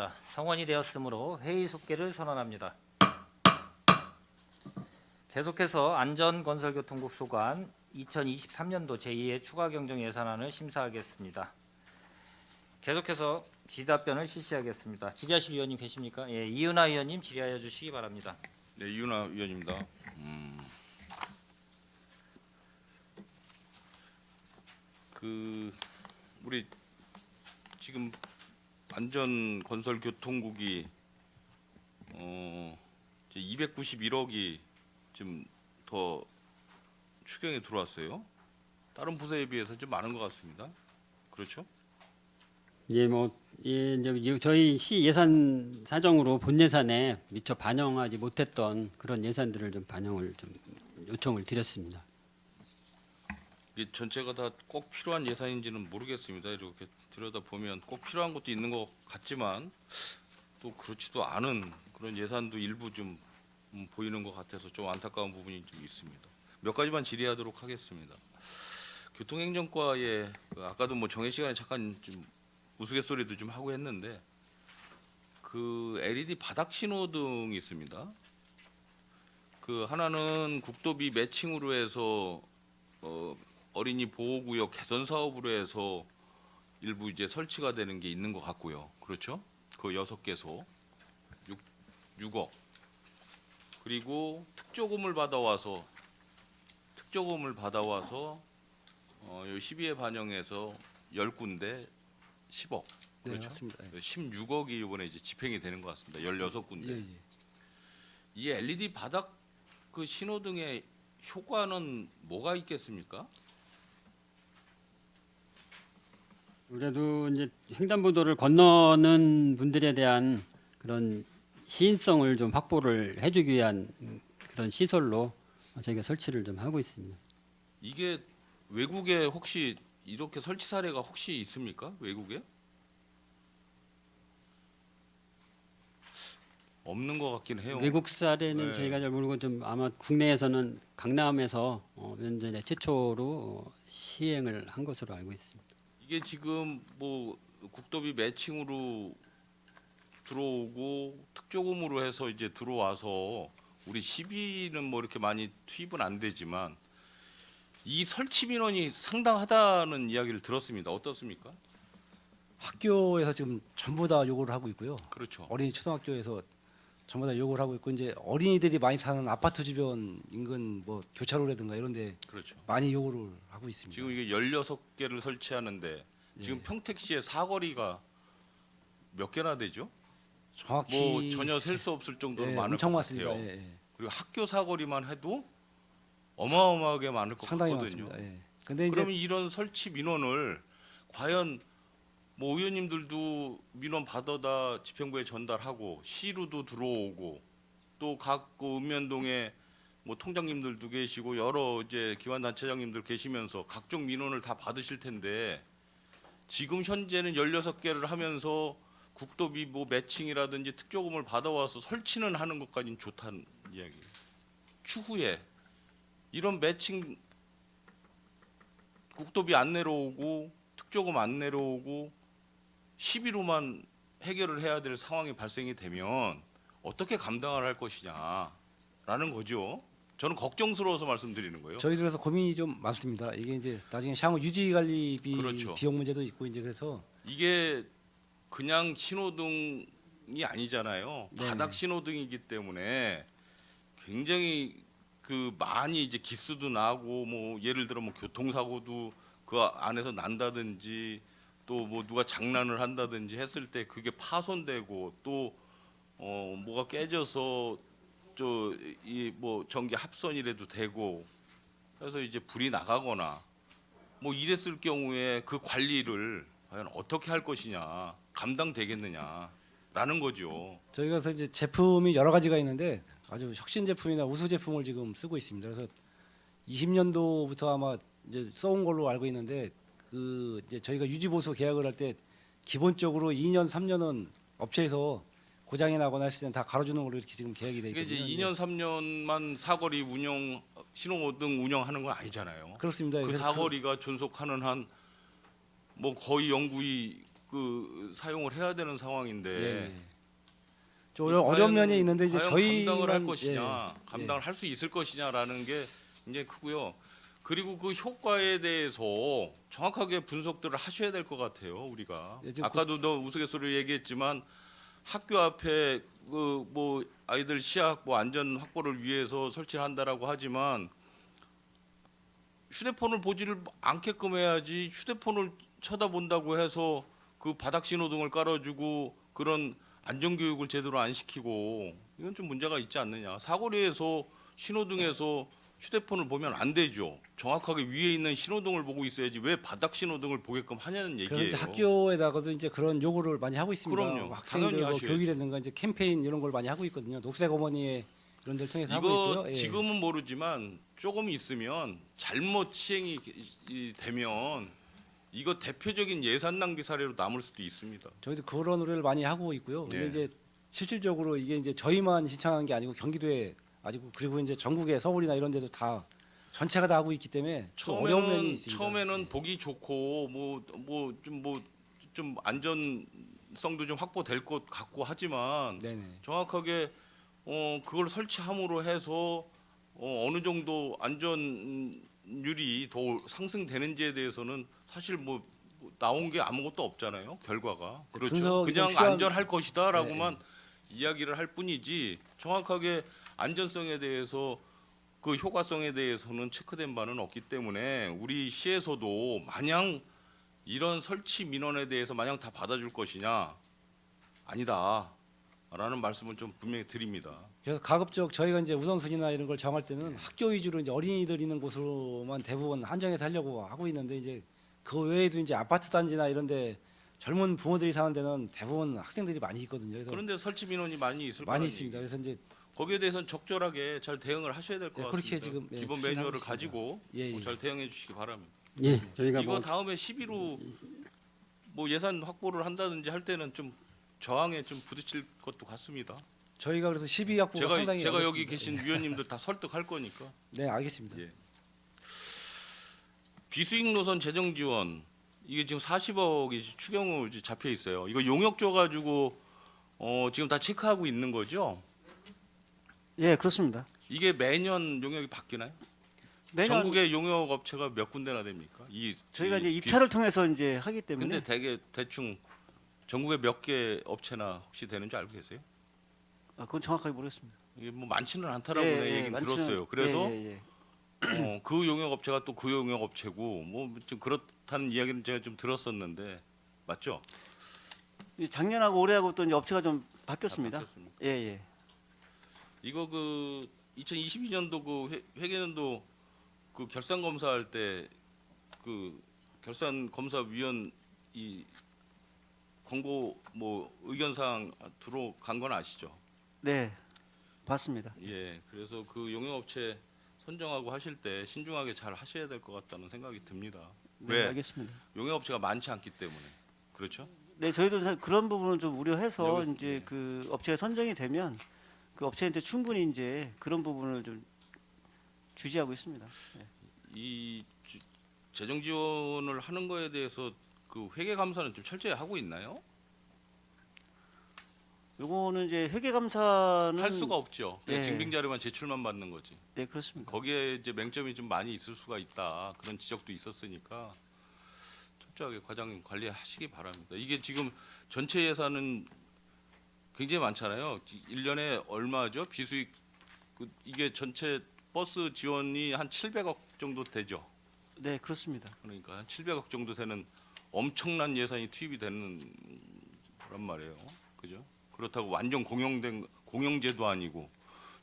있습니다. 성원이 되었으므로 회의 속개를 선언합니다. 계속해서 안전건설교통국 소관 2023년도 제2의 추가경정 예산안을 심사하겠습니다. 계속해서 질의답변을 실시하겠습니다. 질의하실 위원님 계십니까? 예, 이은하 위원님 질의하여 주시기 바랍니다. 네, 이윤아 위원입니다. 우리 지금 안전건설교통국이 291억이 지금 더 추경에 들어왔어요. 다른 부서에 비해서 좀 많은 것 같습니다. 그렇죠? 예, 이제 저희 시 예산 사정으로 본 예산에 미처 반영하지 못했던 그런 예산들을 좀 반영을 좀 요청을 드렸습니다. 이게 전체가 다 꼭 필요한 예산인지는 모르겠습니다. 이렇게 들여다 보면 꼭 필요한 것도 있는 것 같지만 또 그렇지도 않은 그런 예산도 일부 좀 보이는 것 같아서 좀 안타까운 부분이 좀 있습니다. 몇 가지만 질의하도록 하겠습니다. 교통행정과에 아까도 뭐 정해 시간에 잠깐 좀 우스갯소리도 좀 하고 했는데 그 LED 바닥 신호등이 있습니다. 그 하나는 국도비 매칭으로 해서 어린이 보호구역 개선 사업으로 해서 일부 이제 설치가 되는 게 있는 것 같고요. 그렇죠? 그 6개소 6억. 그리고 특조금을 받아와서 요 시비에 반영해서 10군데 10억. 네, 그렇죠? 맞습니다. 예. 16억이 이번에 이제 집행이 되는 것 같습니다. 16군데. 예, 예. 이 LED 바닥 그 신호등의 효과는 뭐가 있겠습니까? 그래도 이제 횡단보도를 건너는 분들에 대한 그런 시인성을 좀 확보를 해주기 위한 그런 시설로 저희가 설치를 좀 하고 있습니다. 이게 외국에 혹시 이렇게 설치 사례가 혹시 있습니까? 외국에? 없는 것 같긴 해요. 외국 사례는 네. 저희가 잘 모르고 좀 아마 국내에서는 강남에서 몇 년에 최초로 시행을 한 것으로 알고 있습니다. 이게 지금 뭐 국도비 매칭으로 들어오고 특조금으로 해서 이제 들어와서 우리 시비는 뭐 이렇게 많이 투입은 안 되지만 이 설치 민원이 상당하다는 이야기를 들었습니다. 어떻습니까? 학교에서 지금 전부 다 요구를 하고 있고요. 그렇죠. 어린이 초등학교에서 전부 다 요구를 하고 있고 이제 어린이들이 많이 사는 아파트 주변 인근 뭐 교차로라든가 이런 데 그렇죠. 많이 요구를 하고 있습니다. 지금 이게 16개를 설치하는데 지금 평택시의 사거리가 몇 개나 되죠? 정확히 뭐 전혀 셀 수 없을 정도로 예, 많을 엄청 것 많습니다. 같아요. 예, 예. 그리고 학교 사거리만 해도 어마어마하게 많을 것 상당히 같거든요. 많습니다. 예. 근데 이제 그러면 이런 설치 민원을 과연 뭐 의원님들도 민원 받아다 집행부에 전달하고 시루도 들어오고 또 각 읍면동에 뭐 통장님들도 계시고 여러 이제 기관단체장님들 계시면서 각종 민원을 다 받으실 텐데 지금 현재는 16개를 하면서 국도비 뭐 매칭이라든지 특조금을 받아와서 설치는 하는 것까지는 좋다는 이야기예요. 추후에 이런 매칭 국도비 안 내려오고 특조금 안 내려오고 시비로만 해결을 해야 될 상황이 발생이 되면 어떻게 감당을 할 것이냐라는 거죠. 저는 걱정스러워서 말씀드리는 거예요. 저희들에서 고민이 좀 많습니다. 이게 이제 나중에 향후 유지 관리비 그렇죠. 비용 문제도 있고 이제 그래서 이게 그냥 신호등이 아니잖아요. 네. 바닥 신호등이기 때문에 굉장히 그 많이 이제 기스도 나고 뭐 예를 들어 뭐 교통사고도 그 안에서 난다든지 또 뭐 누가 장난을 한다든지 했을 때 그게 파손되고 또 뭐가 깨져서 저 이 뭐 전기 합선이라도 되고 그래서 이제 불이 나가거나 뭐 이랬을 경우에 그 관리를 과연 어떻게 할 것이냐 감당되겠느냐라는 거죠. 저희가 그래서 이제 제품이 여러 가지가 있는데 아주 혁신 제품이나 우수 제품을 지금 쓰고 있습니다. 그래서 20년도부터 아마 이제 써온 걸로 알고 있는데 그 이제 저희가 유지 보수 계약을 할 때 기본적으로 2년 3년은 업체에서 고장이 나거나 했을 때는 다 갈아주는 걸로 이렇게 지금 계약이 돼 이게 있거든요. 이제 2년 3년만 사거리 운영 신호등 운영하는 건 아니잖아요. 그렇습니다. 그 그래서 사거리가 존속하는 한 뭐 거의 영구히 그 사용을 해야 되는 상황인데 네. 좀 어려운 면이 있는데 이제 과연 저희 감당을 할 것이냐, 예. 감당을 할 수 있을 것이냐라는 게 굉장히 크고요. 그리고 그 효과에 대해서 정확하게 분석들을 하셔야 될 것 같아요. 우리가 예, 지금 아까도 너 우스갯소리로 얘기했지만 학교 앞에 그 뭐 아이들 시약 뭐 안전 확보를 위해서 설치를 한다라고 하지만 휴대폰을 보지를 않게끔 해야지, 휴대폰을 쳐다본다고 해서 그 바닥 신호등을 깔아주고 그런 안전 교육을 제대로 안 시키고 이건 좀 문제가 있지 않느냐. 사거리에서 신호등에서 휴대폰을 보면 안 되죠. 정확하게 위에 있는 신호등을 보고 있어야지 왜 바닥 신호등을 보게끔 하냐는 그래서 얘기예요. 이제 학교에다가도 이제 그런 요구를 많이 하고 있습니다. 그럼요. 학생들 당연히 뭐 하셔야죠. 교육이라든가 이제 캠페인 이런 걸 많이 하고 있거든요. 녹색 어머니의 이런 데를 통해서 하고 이거 있고요. 예. 지금은 모르지만 조금 있으면 잘못 시행이 되면 이거 대표적인 예산 낭비 사례로 남을 수도 있습니다. 저희도 그런 노래를 많이 하고 있고요. 근데 예. 이제 실질적으로 이게 이제 저희만 신청한 게 아니고 경기도에 아니고 그리고 이제 전국의 서울이나 이런 데도 다 전체가 다 하고 있기 때문에 좀 어려운 면이 있습니다. 처음에는 예. 보기 좋고 좀 안전성도 좀 확보될 것 같고 하지만 네네. 정확하게 그걸 설치함으로 해서 어느 정도 안전율이 더 상승되는지에 대해서는 사실 뭐 나온 게 아무것도 없잖아요. 결과가. 그렇죠. 분석이 좀 그냥 필요한- 안전할 것이다라고만 이야기를 할 뿐이지 정확하게 안전성에 대해서 그 효과성에 대해서는 체크된 바는 없기 때문에 우리 시에서도 마냥 이런 설치 민원에 대해서 마냥 다 받아줄 것이냐, 아니다라는 말씀을 좀 분명히 드립니다. 그래서 가급적 저희가 이제 우선순위나 이런 걸 정할 때는 학교 위주로 이제 어린이들 있는 곳으로만 대부분 한정해서 하려고 하고 있는데 이제 그 외에도 이제 아파트 단지나 이런데 젊은 부모들이 사는 데는 대부분 학생들이 많이 있거든요. 그래서 그런데 설치 민원이 많이 있을 많이 거라는 있습니다. 얘기예요. 그래서 이제 거기에 대해서는 적절하게 잘 대응을 하셔야 될 것 예, 같습니다. 그렇게 지금, 예, 기본 추진하고 매뉴얼을 있습니다. 가지고 예, 예. 잘 대응해 주시기 바랍니다. 예, 저희가 이거 뭐 다음에 시비로 뭐 예산 확보를 한다든지 할 때는 좀 저항에 좀 부딪힐 것도 같습니다. 저희가 그래서 12학부가 상당히 제가 여기 어렵습니다. 계신 위원님들 다 설득할 거니까. 네, 알겠습니다. 예. 비수익 노선 재정 지원 이게 지금 40억이 추경으로 이제 잡혀 있어요. 이거 용역 줘 가지고 지금 다 체크하고 있는 거죠? 예, 그렇습니다. 이게 매년 용역이 바뀌나요? 매년 전국의 용역 업체가 몇 군데나 됩니까? 저희가 이제 이 입찰을 통해서 이제 하기 때문에 근데 대충 전국에 몇 개 업체나 혹시 되는지 알고 계세요? 그건 정확하게 모르겠습니다. 이게 뭐 많지는 않다라고 예, 내 예, 얘기는 많지는- 들었어요. 그래서 예, 예, 예. 그 용역 업체가 또 그 용역 업체고 뭐 좀 그렇다는 이야기는 제가 좀 들었었는데 맞죠? 이 작년하고 올해하고 또 이제 업체가 좀 바뀌었습니다. 바뀌었습니까? 예, 예. 이거 그 2022년도 그 회계년도 그 결산 검사할 때 그 결산 검사위원 이 권고 뭐 의견사항 들어간 건 아시죠? 네. 봤습니다. 예, 그래서 그 용역업체 선정하고 하실 때 신중하게 잘 하셔야 될 것 같다는 생각이 듭니다. 네, 왜? 알겠습니다. 용역업체가 많지 않기 때문에. 그렇죠? 네, 저희도 사실 그런 부분은 좀 우려해서 여기- 이제 예. 그 업체가 선정이 되면 그 업체한테 충분히 이제 그런 부분을 좀 주지하고 있습니다. 예. 이 재정 지원을 하는 거에 대해서 그 회계 감사는 좀 철저히 하고 있나요? 요거는 이제 회계 감사는 할 수가 없죠. 그냥 예. 증빙 자료만 제출만 받는 거지. 네, 그렇습니다. 거기에 이제 맹점이 좀 많이 있을 수가 있다. 그런 지적도 있었으니까 철저하게 과장님 관리하시기 바랍니다. 이게 지금 전체 예산은 굉장히 많잖아요. 1년에 얼마죠? 비수익 이게 전체 버스 지원이 한 700억 정도 되죠. 네, 그렇습니다. 그러니까 한 700억 정도 되는 엄청난 예산이 투입이 되는 거란 말이에요. 그죠? 그렇다고 완전 공영된 공영제도 아니고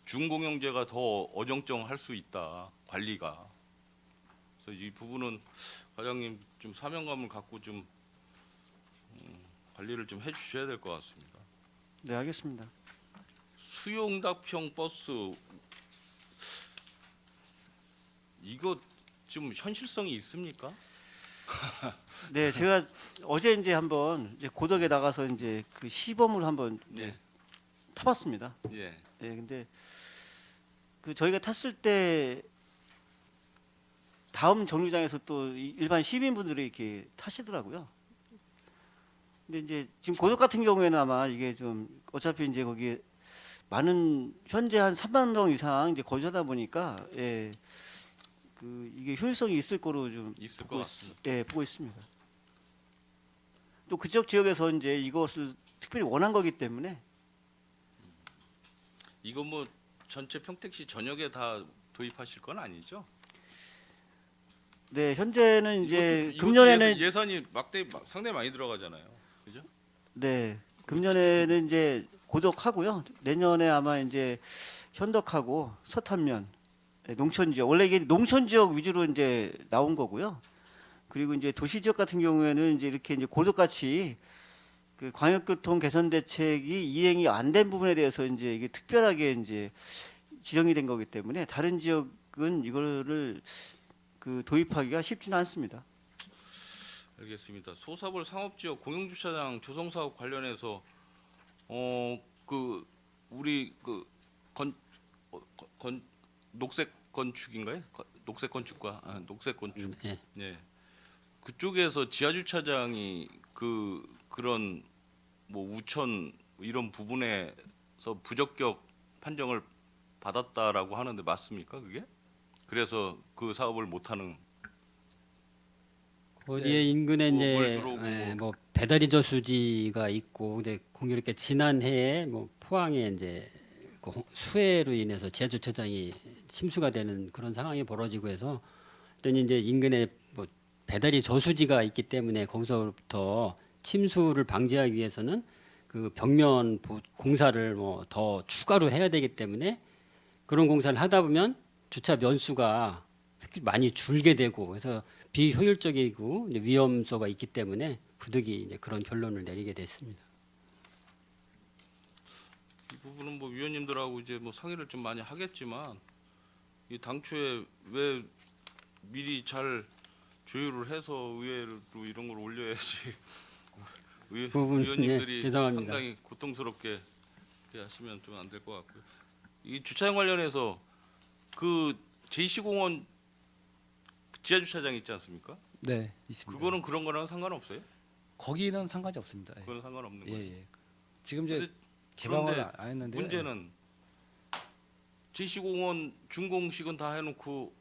준공영제가 더 어정쩡할 수 있다. 관리가. 그래서 이 부분은 과장님 좀 사명감을 갖고 좀 관리를 좀 해주셔야 될 것 같습니다. 네, 알겠습니다. 수용답형 버스 이거 좀 현실성이 있습니까? 네, 제가 어제 이제 한번 이제 고덕에 나가서 이제 그 시범을 한번 이제 예. 타봤습니다. 예. 네, 근데 그 저희가 탔을 때 다음 정류장에서 또 일반 시민분들이 이렇게 타시더라고요. 근데 이제 지금 고덕 같은 경우에는 아마 이게 좀 어차피 이제 거기에 많은 현재 한 3만 명 이상 이제 거주하다 보니까 예, 그 이게 효율성이 있을 거로 좀 있을 것 보고, 같습니다. 예, 보고 있습니다. 또 그쪽 지역에서 이제 이것을 특별히 원한 거기 때문에 이거 뭐 전체 평택시 전역에 다 도입하실 건 아니죠? 네 현재는 이제 이것도 금년에는 예산이 상당히 많이 들어가잖아요. 그죠? 네 금년에는 이제 고덕하고요. 내년에 아마 이제 현덕하고 서탄면 네, 농촌 지역 원래 이게 농촌 지역 위주로 이제 나온 거고요. 그리고 이제 도시 지역 같은 경우에는 이제 이렇게 이제 고덕같이 그 광역교통 개선 대책이 이행이 안 된 부분에 대해서 이제 이게 특별하게 이제 지정이 된 거기 때문에 다른 지역은 이거를 그 도입하기가 쉽지는 않습니다. 알겠습니다. 소사볼 상업지역 공영주차장 조성 사업 관련해서 그 우리 건 녹색 건축인가요? 녹색 건축과 녹색 건축. 예. 네. 그쪽에서 지하 주차장이 그런 뭐 우천 이런 부분에서 부적격 판정을 받았다라고 하는데 맞습니까? 그게? 그래서 그 사업을 못 하는 거기에 인근에 뭐 물 이제 들어오고 예, 뭐 배달이 저수지가 있고 근데 공교롭게 지난해에 뭐 포항에 이제 그 수해로 인해서 제주차장이 침수가 되는 그런 상황이 벌어지고 해서 그랬더니 이제 인근에 뭐 배달이 저수지가 있기 때문에 거기서부터 침수를 방지하기 위해서는 그 벽면 공사를 뭐 더 추가로 해야 되기 때문에 그런 공사를 하다 보면 주차 면수가 많이 줄게 되고 그래서 비효율적이고 이제 위험소가 있기 때문에 부득이 이제 그런 결론을 내리게 됐습니다. 이 부분은 뭐 위원님들하고 이제 뭐 상의를 좀 많이 하겠지만 이 당초에 왜 미리 잘 조율을 해서 의회로 이런 걸 올려야지 부분, 위원님들이 예, 죄송합니다. 상당히 고통스럽게 이렇게 하시면 좀 안 될 것 같고요. 이 주차장 관련해서 그 JC공원 지하 주차장 있지 않습니까? 네, 있습니다. 그거는 그런 거랑 상관없어요? 거기는 상관이 없습니다. 예. 그거는 상관없는 예, 거예요. 예. 지금 이제 근데 개방을 그런데 안 했는데 문제는 JC공원 준공식은 다 해놓고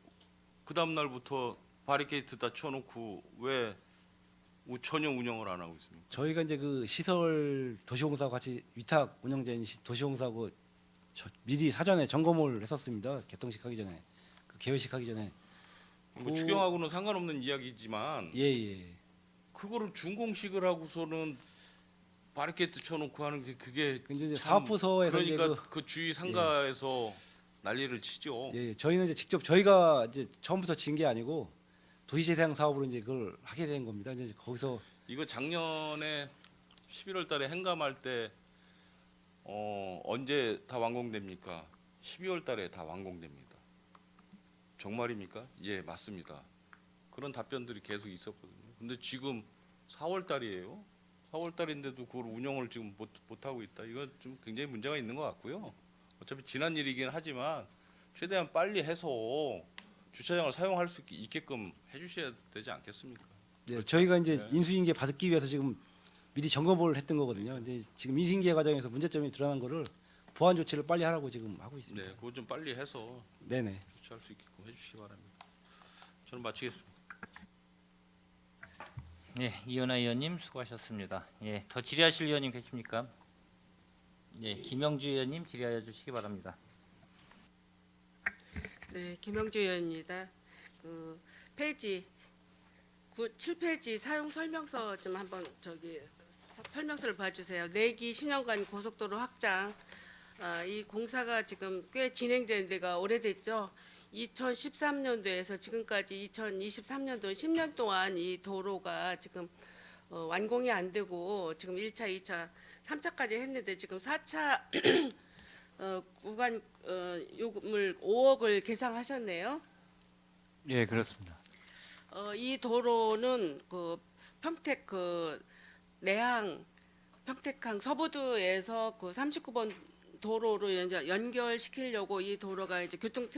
그 다음 날부터 바리케이트 다 쳐놓고 왜 전혀 운영을 안 하고 있습니까? 저희가 이제 그 시설 도시공사와 같이 위탁 운영자인 도시공사하고 미리 사전에 점검을 했었습니다. 개통식 하기 전에 그 개회식 하기 전에 뭐 추경하고는 상관없는 이야기지만 예예. 그거를 준공식을 하고서는 바리케이트 쳐놓고 하는 게 그게 근데 이제 참 사업부서에서 그러니까 이제 그 주위 상가에서 난리를 치죠. 예, 저희는 이제 직접 저희가 이제 처음부터 진 게 아니고 도시재생 사업으로 이제 그걸 하게 된 겁니다. 이제 거기서 이거 작년에 11월달에 행감할 때 언제 다 완공됩니까? 12월달에 다 완공됩니다. 정말입니까? 예, 맞습니다. 그런 답변들이 계속 있었거든요. 근데 지금 4월달이에요. 4월달인데도 그걸 운영을 지금 못 하고 있다. 이거 좀 굉장히 문제가 있는 것 같고요. 어차피 지난 일이긴 하지만 최대한 빨리 해서 주차장을 사용할 수 있게끔 해주셔야 되지 않겠습니까? 네, 저희가 이제 인수인계 받기 위해서 지금 미리 점검을 했던 거거든요. 근데 지금 인수인계 과정에서 문제점이 드러난 거를 보완 조치를 빨리 하라고 지금 하고 있습니다. 네, 그거 좀 빨리 해서 네네. 조치할 수 있게끔 해주시기 바랍니다. 저는 마치겠습니다. 예, 이현아 의원님 수고하셨습니다. 예, 더 질의하실 의원님 계십니까? 예, 김영주 의원님 질의하여 주시기 바랍니다. 네, 김영주 의원입니다. 그 페이지 7페이지 사용 설명서 좀 한번 설명서를 봐주세요. 내기 신형간 고속도로 확장 이 공사가 지금 꽤 진행된 데가 오래됐죠. 2013년도에서 지금까지 2023년도 10년 동안 이 도로가 지금 완공이 안 되고 지금 1차, 2차, 3차까지 했는데 지금 4차 구간 요금을 5억을 계상하셨네요. 예, 그렇습니다. 이 도로는 그 평택 그 내항 평택항 서부도에서 그 39번 도로로 이제 연결시키려고 이 도로가 이제 교통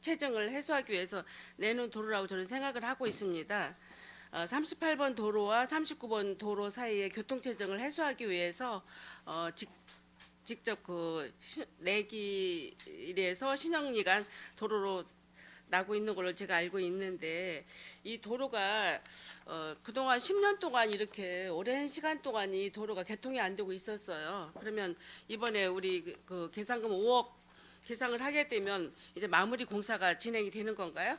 체증을 해소하기 위해서 내놓은 도로라고 저는 생각을 하고 있습니다. 38번 도로와 39번 도로 사이의 교통체증을 해소하기 위해서 직접 내길에서 신영리간 도로로 나고 있는 걸로 제가 알고 있는데, 이 도로가 그동안 10년 동안 이렇게 오랜 시간 동안 이 도로가 개통이 안 되고 있었어요. 그러면 이번에 우리 그 계산금 5억 계상을 하게 되면 이제 마무리 공사가 진행이 되는 건가요?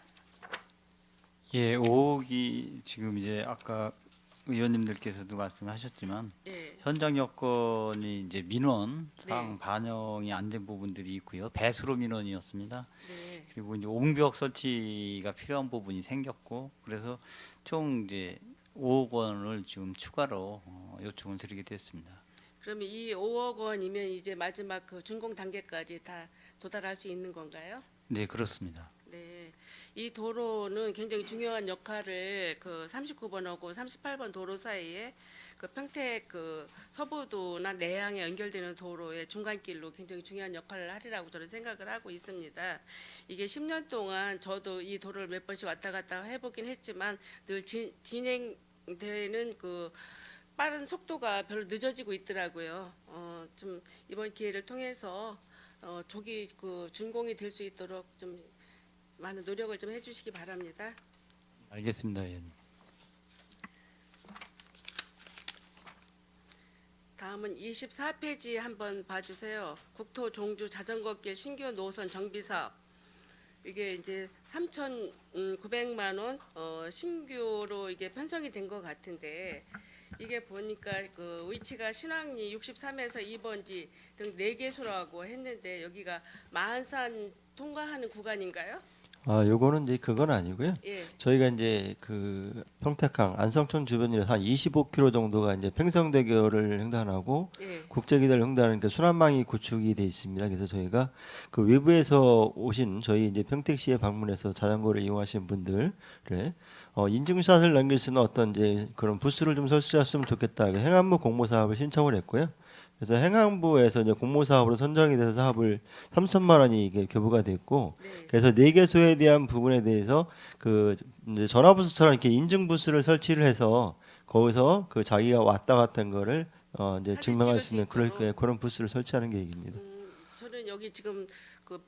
예, 5억이 지금 이제 아까 의원님들께서도 말씀하셨지만 예. 현장 여건이 이제 민원 사항 네. 반영이 안 된 부분들이 있고요. 배수로 민원이었습니다. 네. 그리고 이제 옹벽 설치가 필요한 부분이 생겼고, 그래서 총 이제 5억 원을 지금 추가로 요청을 드리게 됐습니다. 그러면 이 5억 원이면 이제 마지막 그 준공 단계까지 다 도달할 수 있는 건가요? 네, 그렇습니다. 네. 이 도로는 굉장히 중요한 역할을 그 39번하고 38번 도로 사이에 그 평택 그 서부도나 내양에 연결되는 도로의 중간길로 굉장히 중요한 역할을 하리라고 저는 생각을 하고 있습니다. 이게 10년 동안 저도 이 도로를 몇 번씩 왔다 갔다 해보긴 했지만 늘 진행되는 그 빠른 속도가 별로 늦어지고 있더라고요. 좀 이번 기회를 통해서 조기 그 준공이 될 수 있도록 좀 많은 노력을 좀 해주시기 바랍니다. 알겠습니다, 의원님. 다음은 24페이지 한번 봐주세요. 국토 종주 자전거길 신규 노선 정비 사업. 이게 이제 3,900만 원 신규로 이게 편성이 된 것 같은데, 이게 보니까 그 위치가 신항리 63에서 2번지 등 4개소라고 했는데 여기가 마한산 통과하는 구간인가요? 요거는 이제 그건 아니고요. 예. 저희가 이제 그 평택항 안성천 주변이라서 한 25km 정도가 이제 팽성대교를 횡단하고 예. 국제기대를 횡단하는 그 순환망이 구축이 돼 있습니다. 그래서 저희가 그 외부에서 오신 저희 이제 평택시에 방문해서 자전거를 이용하시는 분들을 인증샷을 남길 수 있는 어떤 이제 그런 부스를 좀 설치했으면 좋겠다. 행안부 공모 사업을 신청을 했고요. 그래서 행안부에서 이제 공모 사업으로 선정이 돼서 사업을 3천만 원이 이게 교부가 됐고, 네. 그래서 4개소에 대한 부분에 대해서 그 이제 전화부스처럼 이렇게 인증 부스를 설치를 해서 거기서 그 자기가 왔다 갔던 거를 이제 사진 증명할 찍을 수 있는 수 있도록. 그런 부스를 설치하는 계획입니다. 저는 여기 지금 그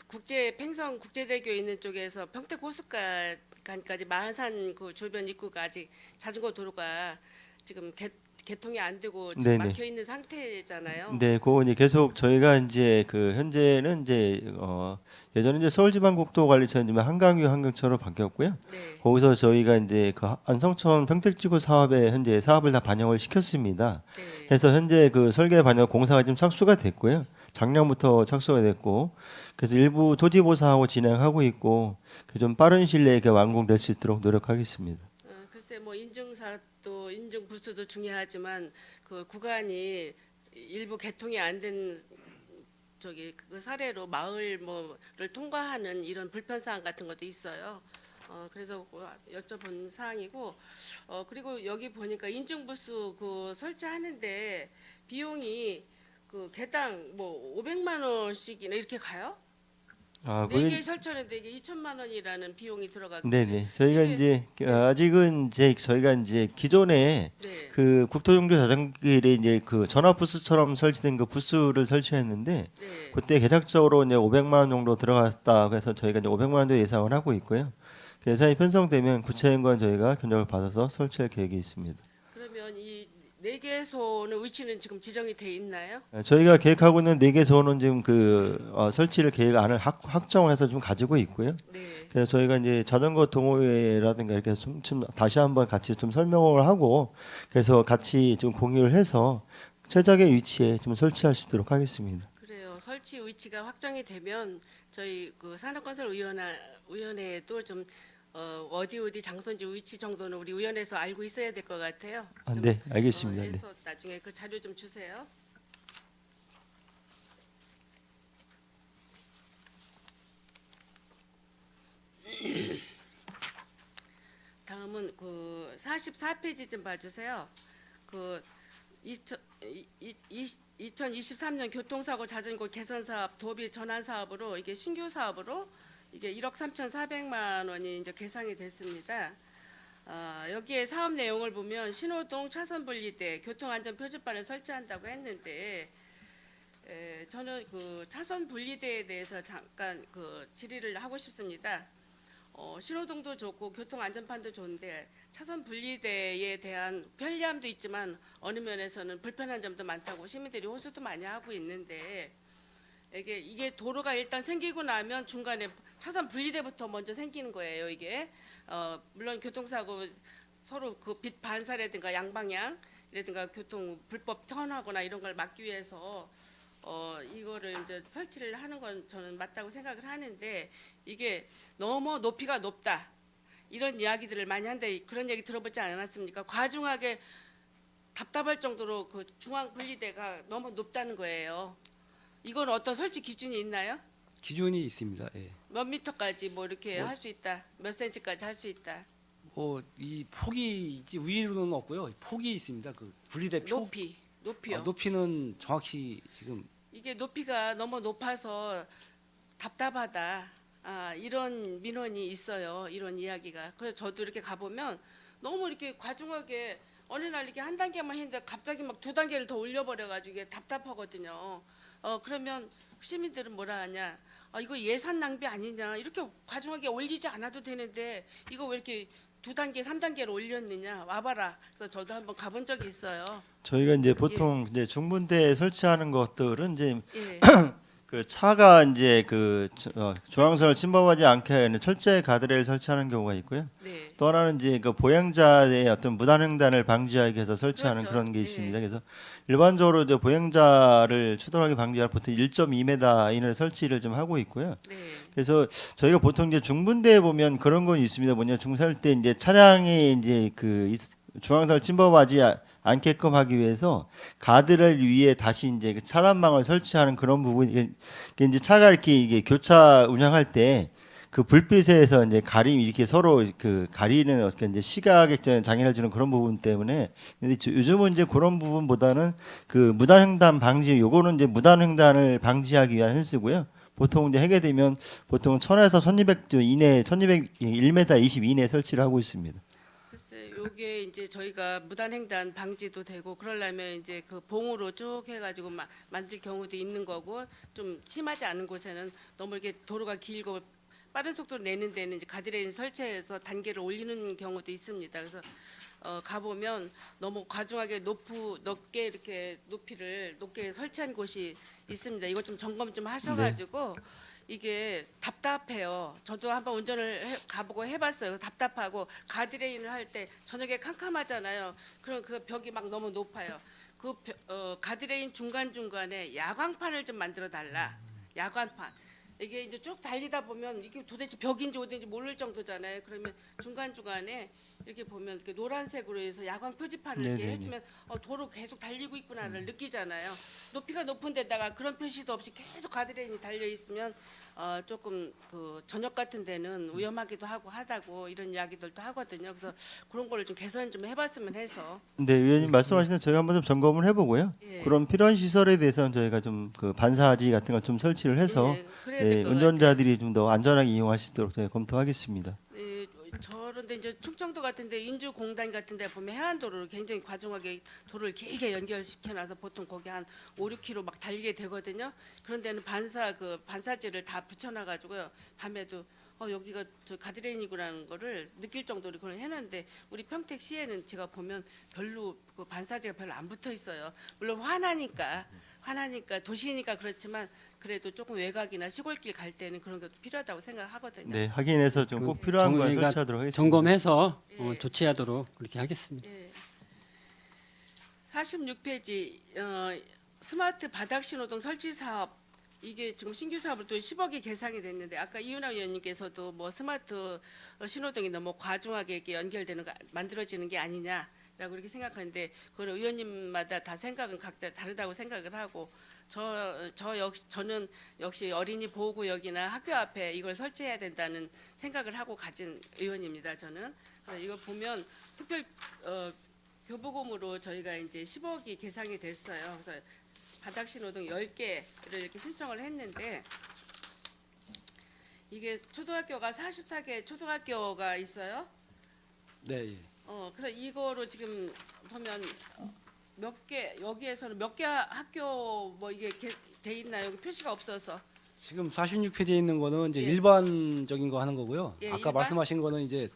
팽성 국제대교 있는 쪽에서 평택 호숫가까지 마한산 그 주변 입구가 아직 자전거 도로가 지금 개통이 안 되고 지금 네네. 막혀 있는 상태잖아요. 네, 그거 이제 계속 저희가 이제 그 현재는 이제 예전에 이제 서울지방국도관리청이지만 한강유 환경처로 바뀌었고요. 네. 거기서 저희가 이제 그 안성천 평택지구 사업에 현재 사업을 다 반영을 시켰습니다. 네. 그래서 현재 그 설계 반영 공사가 지금 착수가 됐고요. 작년부터 착수가 됐고, 그래서 일부 토지 보상하고 진행하고 있고, 좀 빠른 시일 내에 이렇게 완공될 수 있도록 노력하겠습니다. 글쎄 뭐 인증사도 인증 부스도 중요하지만 그 구간이 일부 개통이 안 된 저기 그 사례로 마을 뭐를 통과하는 이런 불편 사항 같은 것도 있어요. 그래서 여쭤본 사항이고, 그리고 여기 보니까 인증 부스 그 설치하는데 비용이 그 개당 뭐 500만 원씩이나 이렇게 가요? 네 개 설치하는데 이게 2천만 원이라는 비용이 들어가고. 네네. 저희가 이제 아직은 이제 저희가 이제 기존에 네. 그 국토종교 자전거길에 이제 그 전화 부스처럼 설치된 그 부스를 설치했는데, 네. 그때 개착적으로 이제 500만 원 정도 들어갔다. 그래서 저희가 이제 500만 원 정도 예상을 하고 있고요. 그 예산이 편성되면 구체행관 저희가 견적을 받아서 설치할 계획이 있습니다. 그러면 이 4개소는 위치는 지금 지정이 돼 있나요? 저희가 계획하고 있는 4개소는 지금 그 설치를 계획안을 확정해서 좀 가지고 있고요. 네. 그래서 저희가 이제 자전거 동호회라든가 이렇게 좀 다시 한번 같이 좀 설명을 하고, 그래서 같이 좀 공유를 해서 최적의 위치에 좀 설치할 수 있도록 하겠습니다. 그래요. 설치 위치가 확정이 되면 저희 그 산업건설위원회도 좀 어디 장소인지 위치 정도는 우리 위원회에서 알고 있어야 될 것 같아요. 좀, 네, 알겠습니다. 네. 해서 나중에 그 자료 좀 주세요. 다음은 그 44페이지 좀 봐주세요. 그 2023년 교통사고 자전거 개선 사업 도비 전환 사업으로 이게 신규 사업으로 이게 1억 3,400만 원이 이제 계상이 됐습니다. 여기에 사업 내용을 보면 신호등 차선 분리대, 교통안전 표지판을 설치한다고 했는데 저는 그 차선 분리대에 대해서 잠깐 그 질의를 하고 싶습니다. 신호등도 좋고 교통 안전판도 좋은데 차선 분리대에 대한 편리함도 있지만 어느 면에서는 불편한 점도 많다고 시민들이 호소도 많이 하고 있는데 이게 도로가 일단 생기고 나면 중간에 차선 분리대부터 먼저 생기는 거예요. 이게 물론 교통사고 서로 그 빛 반사라든가 양방향이라든가 교통 불법 턴하거나 이런 걸 막기 위해서 이거를 이제 설치를 하는 건 저는 맞다고 생각을 하는데 이게 너무 높이가 높다 이런 이야기들을 많이 한데 그런 얘기 들어보지 않았습니까? 과중하게 답답할 정도로 그 중앙 분리대가 너무 높다는 거예요. 이건 어떤 설치 기준이 있나요? 기준이 있습니다. 예. 몇 미터까지 뭐 이렇게 할 수 있다, 몇 센치까지 할 수 있다. 이 폭이 있지 위로는 없고요. 폭이 있습니다. 그 분리대 표 높이요. 높이는 정확히 지금 이게 높이가 너무 높아서 답답하다. 이런 민원이 있어요. 이런 이야기가. 그래서 저도 이렇게 가보면 너무 이렇게 과중하게 어느 날 이렇게 한 단계만 했는데 갑자기 막 두 단계를 더 올려버려가지고 이게 답답하거든요. 그러면 시민들은 뭐라 하냐? 이거 예산 낭비 아니냐? 이렇게 과중하게 올리지 않아도 되는데 이거 왜 이렇게 2단계, 3단계로 올렸느냐? 와봐라. 그래서 저도 한번 가본 적이 있어요. 저희가 이제 보통 이제 중분대에 설치하는 것들은 이제 예. 그 차가 이제 그 중앙선을 침범하지 않게 하는 철제 가드레일 설치하는 경우가 있고요. 네. 또 하나는 이제 그 보행자의 어떤 무단횡단을 방지하기 위해서 설치하는 그렇죠. 그런 게 예. 있습니다. 그래서 일반적으로 이제 보행자를 추돌하게 방지할 보통 1.2m 이내 설치를 좀 하고 있고요. 네. 그래서 저희가 보통 이제 중분대에 보면 그런 건 있습니다. 뭐냐 중설 때 이제 차량이 이제 그 중앙선을 침범하지 않게끔 하기 위해서 가드를 위에 다시 이제 그 차단망을 설치하는 그런 부분 이게 이제 차가 이렇게 이게 교차 운행할 때 그 불빛에서 이제 이렇게 서로 그 가리는 어떤 이제 시각에 장애를 주는 그런 부분 때문에 근데 요즘은 이제 그런 부분보다는 그 무단횡단 방지 요거는 이제 무단횡단을 방지하기 위한 헬스고요. 보통 이제 하게 되면 보통 1000에서 1200 이내 1m 20 이내 설치를 하고 있습니다. 글쎄, 요게 이제 저희가 무단횡단 방지도 되고 그러려면 이제 그 봉으로 쭉 해가지고 만들 경우도 있는 거고 좀 심하지 않은 곳에는 너무 이렇게 도로가 길고 빠른 속도로 내는 데는 이제 가드레일 설치해서 단계를 올리는 경우도 있습니다. 그래서 가보면 너무 과중하게 높게 이렇게 높이를 높게 설치한 곳이 있습니다. 이거 좀 점검 좀 하셔가지고. 이게 답답해요. 저도 한번 운전을 가보고 해봤어요. 답답하고 가드레일을 할 때 저녁에 캄캄하잖아요. 그럼 그 벽이 막 너무 높아요. 가드레일 중간 중간에 야광판을 좀 만들어 달라. 야광판. 이게 이제 쭉 달리다 보면 이게 도대체 벽인지 어딘지 모를 정도잖아요. 그러면 중간 중간에 이렇게 보면 이렇게 노란색으로 해서 야광 표지판을 이렇게 네네네. 해주면 도로 계속 달리고 있구나를 느끼잖아요. 높이가 높은 데다가 그런 표시도 없이 계속 가드레일이 달려 있으면 조금 그 저녁 같은 데는 위험하기도 하고 하다고 이런 이야기들도 하거든요. 그래서 그런 거를 좀 개선 좀 해봤으면 해서. 네, 의원님 말씀하신 대로 저희가 한번 좀 점검을 해보고요. 예. 그런 필요한 시설에 대해서는 저희가 좀 그 반사지 같은 걸 좀 설치를 해서 예, 그래야 될것 같아요. 운전자들이 좀 더 안전하게 이용할 수 있도록 저희가 검토하겠습니다. 저런데 이제 충청도 같은데 인주공단 같은데 보면 해안도로를 굉장히 과중하게 도로를 길게 연결시켜놔서 보통 거기 한 5, 6km 막 달리게 되거든요. 그런 데는 반사지를 다 붙여놔가지고요. 밤에도 여기가 저 가드레일이구라는 거를 느낄 정도로 그걸 해놨는데 우리 평택시에는 제가 보면 별로 그 반사지가 별로 안 붙어 있어요. 물론 화나니까 도시니까 그렇지만 그래도 조금 외곽이나 시골길 갈 때는 그런 것도 필요하다고 생각하거든요. 네, 확인해서 좀 꼭 필요한 걸 저희가 설치하도록 하겠습니다. 점검해서 예. 조치하도록 그렇게 하겠습니다. 예. 46페이지 스마트 바닥 신호등 설치 사업 이게 지금 신규 사업으로 또 10억이 계상이 됐는데 아까 이윤아 의원님께서도 뭐 스마트 신호등이 너무 과중하게 이렇게 만들어지는 게 아니냐라고 이렇게 생각하는데 그건 의원님마다 다 생각은 각자 다르다고 생각을 하고 저는 역시 어린이 보호구역이나 학교 앞에 이걸 설치해야 된다는 생각을 하고 가진 의원입니다. 저는 이거 보면 특별 교부금으로 저희가 이제 10억이 계상이 됐어요. 그래서 바닥 신호등 10개를 이렇게 신청을 했는데 이게 초등학교가 44개 초등학교가 있어요. 네, 예. 그래서 이거로 지금 보면 몇 개 여기에서는 몇 개 학교 뭐 이게 돼 있나요? 여기 표시가 없어서. 지금 46페이지에 있는 거는 이제 예. 일반적인 거 하는 거고요. 예, 아까 일반? 말씀하신 거는 이제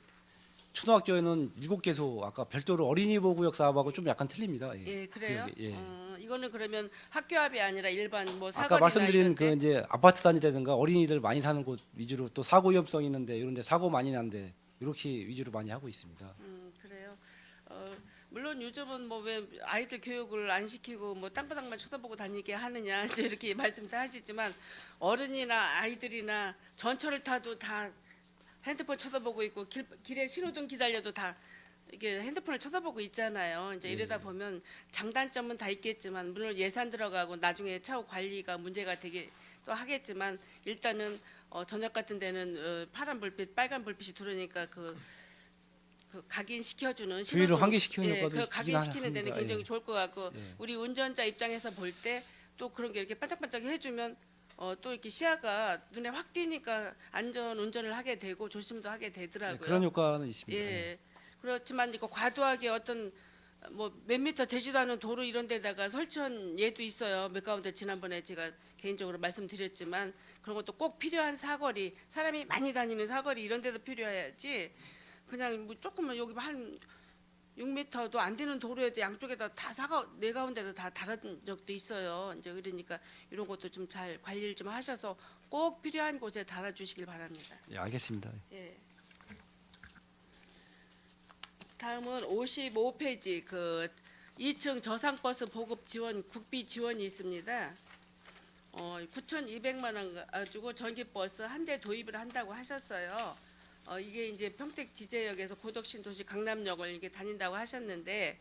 초등학교에는 7개소, 아까 별도로 어린이 보호구역 사업하고 좀 약간 틀립니다. 예. 예, 그래요? 기억이, 예. 이거는 그러면 학교 앞이 아니라 일반 뭐 사거리나 아까 말씀드린 이런 그 데? 이제 아파트 단지라든가 어린이들 많이 사는 곳 위주로 또 사고 위험성 있는데 이런 데 사고 많이 난데 이렇게 위주로 많이 하고 있습니다. 그래요. 물론 요즘은 뭐 왜 아이들 교육을 안 시키고 뭐 땅바닥만 쳐다보고 다니게 하느냐 이제 이렇게 말씀도 하시지만 어른이나 아이들이나 전철을 타도 다 핸드폰 쳐다보고 있고 길에 신호등 기다려도 다 이게 핸드폰을 쳐다보고 있잖아요. 이제 이러다 보면 장단점은 다 있겠지만 물론 예산 들어가고 나중에 차후 관리가 문제가 되게 또 하겠지만 일단은 저녁 같은 데는 파란 불빛, 빨간 불빛이 들어오니까 그 각인시켜주는 주의를 신호등- 환기시키는 예, 효과도 그 있긴 각인시키는 데는 합니다. 굉장히 예. 좋을 것 같고 예. 우리 운전자 입장에서 볼 때 또 그런 게 이렇게 반짝반짝 해주면 또 이렇게 시야가 눈에 확 띄니까 안전 운전을 하게 되고 조심도 하게 네, 되더라고요. 그런 효과는 있습니다. 예. 예. 그렇지만 이거 과도하게 어떤 뭐 몇 미터 되지도 않은 도로 이런 데다가 설치한 예도 있어요. 몇 가운데 지난번에 제가 개인적으로 말씀드렸지만 그런 것도 꼭 필요한 사거리, 사람이 많이 다니는 사거리 이런 데도 필요해야지 그냥 뭐 조금만 여기 한 6m도 안 되는 도로에도 양쪽에다 다 네 가운데도 다 달은 적도 있어요. 이제 그러니까 이런 것도 좀 잘 관리를 좀 하셔서 꼭 필요한 곳에 달아 주시길 바랍니다. 예, 알겠습니다. 예. 다음은 55페이지 그 2층 저상버스 보급 지원 국비 지원이 있습니다. 9,200만 원 가지고 전기버스 한 대 도입을 한다고 하셨어요. 이게 이제 평택 지제역에서 고덕신도시 강남역을 이게 다닌다고 하셨는데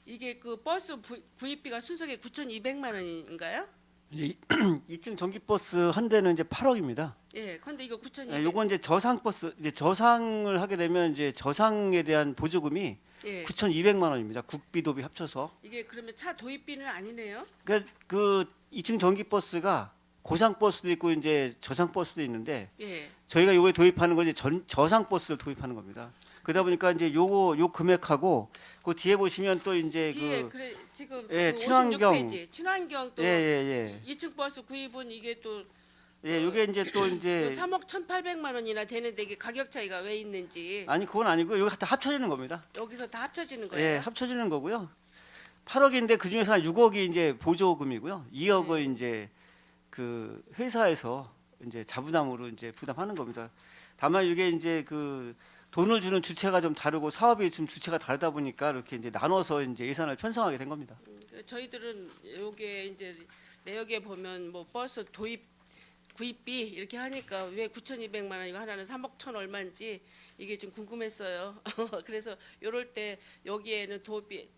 이게 그 버스 구입비가 순서에 9,200만 원인가요? 이제 2층 전기버스 한 대는 이제 8억입니다. 예. 근데 이거 9,200. 네, 요건 이제 저상버스 이제 저상을 하게 되면 이제 저상에 대한 보조금이 예. 9,200만 원입니다. 국비 도비 합쳐서. 이게 그러면 차 도입비는 아니네요. 그러니까 그 2층 전기버스가 고상버스도 있고 이제 저상버스도 있는데 예. 저희가 요게 도입하는 건 이제 저상버스를 도입하는 겁니다. 그러다 보니까 이제 요 금액하고 그 뒤에 보시면 또 이제 뒤에 그 그래 지금 예, 그 친환경. 56페이지 친환경 또 예. 2층 버스 구입은 이게 또 예, 요게 이제 또 이제 3억 1,800만 원이나 되는데 이게 가격 차이가 왜 있는지 아니 그건 아니고 여기 다 합쳐지는 겁니다. 여기서 다 합쳐지는 예, 거예요. 합쳐지는 거고요. 8억인데 그 중에서 한 6억이 이제 보조금이고요. 2억을 네. 이제 그 회사에서 이제 자부담으로 이제 부담하는 겁니다. 다만 이게 이제 그 돈을 주는 주체가 좀 다르고 사업이 좀 주체가 다르다 보니까 이렇게 이제 나눠서 이제 예산을 편성하게 된 겁니다. 저희들은 요게 이제 내역에 보면 뭐 버스 도입 구입비 이렇게 하니까 왜 9,200만 원 이거 하나는 3억 1천 얼마인지 이게 좀 궁금했어요. 그래서 요럴 때 여기에는 도비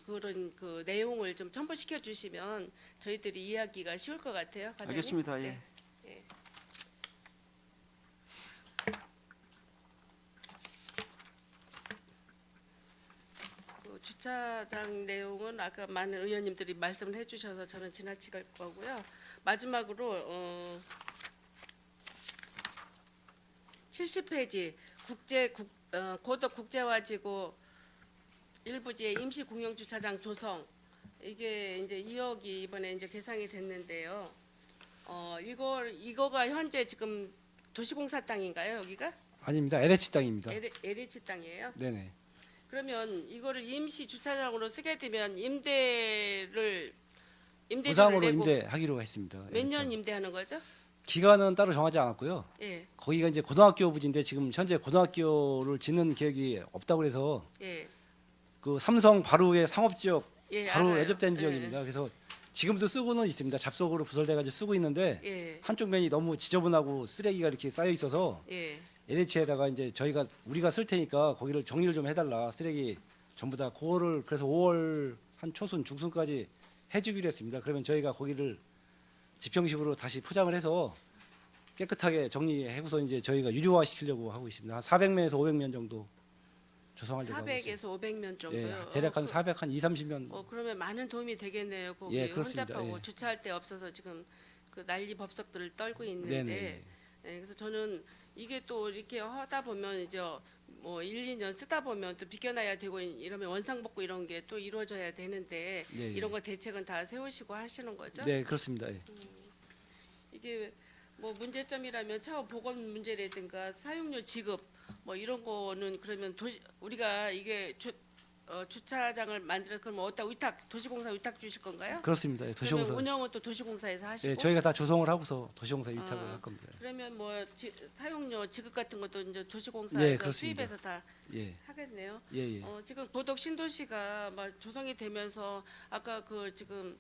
그런 그 내용을 좀 첨부시켜 주시면 저희들이 이해하기가 쉬울 것 같아요. 과장님. 알겠습니다. 예. 네. 그 주차장 내용은 아까 많은 의원님들이 말씀을 해주셔서 저는 지나칠 거고요. 마지막으로 70페이지 고덕 국제화지구 일부지의 임시 공영 주차장 조성 이게 이제 2억이 이번에 이제 계상이 됐는데요. 이거가 현재 지금 도시공사 땅인가요 여기가? 아닙니다. LH 땅입니다. LH 땅이에요. 네네. 그러면 이거를 임시 주차장으로 쓰게 되면 임대료를 무상으로 내고 임대하기로 했습니다. 몇 LH. 년 임대하는 거죠? 기간은 따로 정하지 않았고요. 예, 거기가 이제 고등학교 부지인데 지금 현재 고등학교를 짓는 계획이 없다고 해서 예, 그 삼성 바로의 상업지역 예. 바로 알아요. 애접된 지역입니다. 그래서 지금도 쓰고는 있습니다. 잡석으로 부설돼가지고 쓰고 있는데 예, 한쪽 면이 너무 지저분하고 쓰레기가 이렇게 쌓여 있어서 예, LH에다가 이제 우리가 쓸 테니까 거기를 정리를 좀 해달라 쓰레기 전부 다 그거를 그래서 5월 한 초순 중순까지 해주기로 했습니다. 그러면 저희가 거기를 지평식으로 다시 포장을 해서 깨끗하게 정리해서 이제 저희가 유료화 시키려고 하고 있습니다. 한 400면에서 500면 정도 조성하려고 하고 있습니다. 400에서 500면 정도요. 예, 대략 한 400, 한 2, 30면. 그러면 많은 도움이 되겠네요. 거기 예, 그렇습니다. 혼잡하고 예. 주차할 데 없어서 지금 그 난리 법석들을 떨고 있는데 네네. 예, 그래서 저는 이게 또 이렇게 하다 보면 이제 뭐 1, 2년 쓰다 보면 또 비껴놔야 되고 이러면 원상복구 이런 게 또 이루어져야 되는데 예, 예. 이런 거 대책은 다 세우시고 하시는 거죠? 네, 그렇습니다. 예. 이게 뭐 문제점이라면 차후 보건 문제라든가 사용료 지급 뭐 이런 거는 그러면 우리가 이게 주차장을 만들어 그러면 어디다 도시공사 위탁 주실 건가요? 그렇습니다. 예, 그러면 도시공사. 운영은 또 도시공사에서 하시고 예, 저희가 다 조성을 하고서 도시공사 위탁을 아, 할 겁니다. 그러면 뭐 사용료 지급 같은 것도 이제 예, 도시공사에서 그렇습니다. 수입해서 다 예, 하겠네요. 예, 예. 지금 고덕 신도시가 막 조성이 되면서 아까 그 지금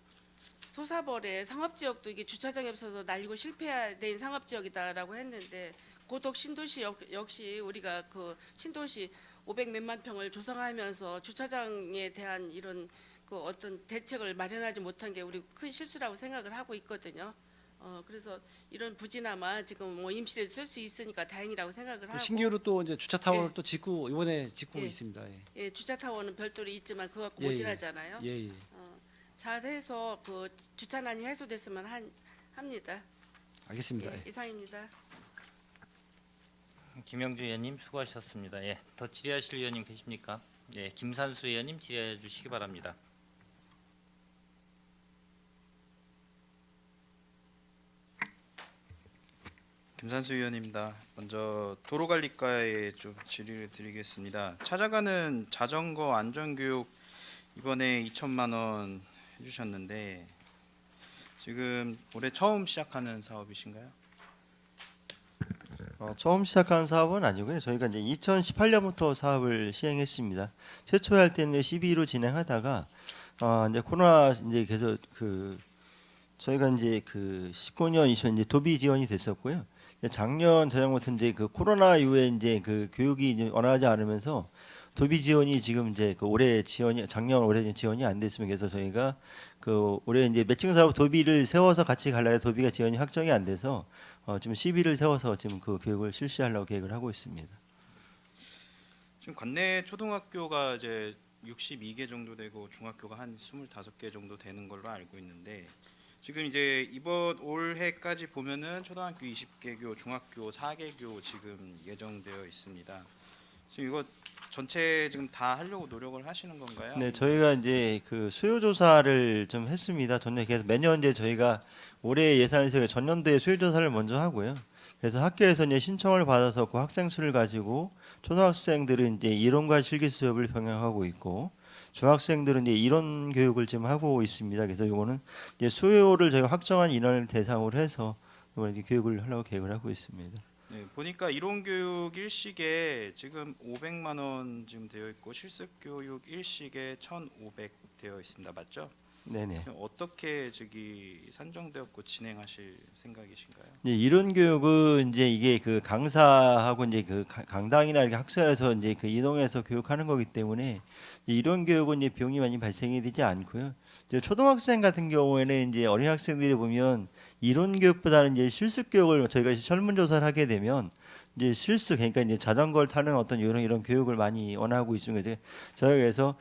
소사벌의 상업지역도 이게 주차장이 없어서 날리고 실패된 상업지역이다라고 했는데 고덕 신도시 역시 우리가 그 신도시 500 몇만 평을 조성하면서 주차장에 대한 이런 그 어떤 대책을 마련하지 못한 게 우리 큰 실수라고 생각을 하고 있거든요. 그래서 이런 부지나마 지금 뭐 임시로 쓸 수 있으니까 다행이라고 생각을 하고 신규로 또 이제 주차 타워를 예. 또 짓고 이번에 짓고 예. 있습니다. 예, 예, 주차 타워는 별도로 있지만 그거 갖고 예, 예. 모자라잖아요. 예, 예. 잘해서 그 주차난이 해소됐으면 합니다. 알겠습니다. 예, 예. 이상입니다. 김영주 의원님 수고하셨습니다. 예, 더 질의하실 의원님 계십니까? 예, 김산수 의원님 질의해 주시기 바랍니다. 김산수 의원입니다. 먼저 도로관리과에 좀 질의를 드리겠습니다. 찾아가는 자전거 안전교육 이번에 2천만 원 해주셨는데 지금 올해 처음 시작하는 사업이신가요? 처음 시작한 사업은 아니고요. 저희가 이제 2018년부터 사업을 시행했습니다. 최초에 할 때는 12로 진행하다가 이제 코로나 이제 계속 저희가 이제 19년, 20년 이제 도비 지원이 됐었고요. 이제 작년 저녁부터 이제 코로나 이후에 이제 교육이 이제 원활하지 않으면서 도비 지원이 지금 이제 올해 지원이 작년 올해 지원이 안 됐으면 그래서 저희가 올해 이제 매칭 사업 도비를 세워서 같이 가려고 도비가 지원이 확정이 안 돼서 지금 시비를 세워서 지금 그 교육을 실시하려고 계획을 하고 있습니다. 지금 관내 초등학교가 이제 62개 정도 되고 중학교가 한 25개 정도 되는 걸로 알고 있는데 지금 이제 이번 올해까지 보면은 초등학교 20개교, 중학교 4개교 지금 예정되어 있습니다. 지금 이거 전체 지금 다 하려고 노력을 하시는 건가요? 네, 저희가 이제 수요 조사를 좀 했습니다. 그래서 매년 이제 저희가 올해 예산에서 전년도에 수요 조사를 먼저 하고요. 그래서 학교에서 이제 신청을 받아서 그 학생 수를 가지고 초등학생들은 이제 이론과 실기 수업을 병행하고 있고 중학생들은 이제 이론 교육을 지금 하고 있습니다. 그래서 이거는 이제 수요를 저희가 확정한 인원을 대상으로 해서 이번에 교육을 하려고 계획을 하고 있습니다. 네, 보니까 이론 교육 일식에 지금 500만 원 지금 되어 있고 실습 교육 일식에 1,500 되어 있습니다. 맞죠? 네네. 어떻게 저기 산정되었고 진행하실 생각이신가요? 이제 이론 교육은 이제 이게 강사하고 이제 강당이나 이렇게 학교에서 이제 이동해서 교육하는 거기 때문에 이론 교육은 이제 비용이 많이 발생이 되지 않고요. 이제 초등학생 같은 경우에는 이제 어린 학생들이 보면 이론 교육보다는 이제 실습 교육을 저희가 설문조사를 하게 되면 이제 실습 그러니까 이제 자전거를 타는 어떤 이런 교육을 많이 원하고 있습니다. 저희가 그래서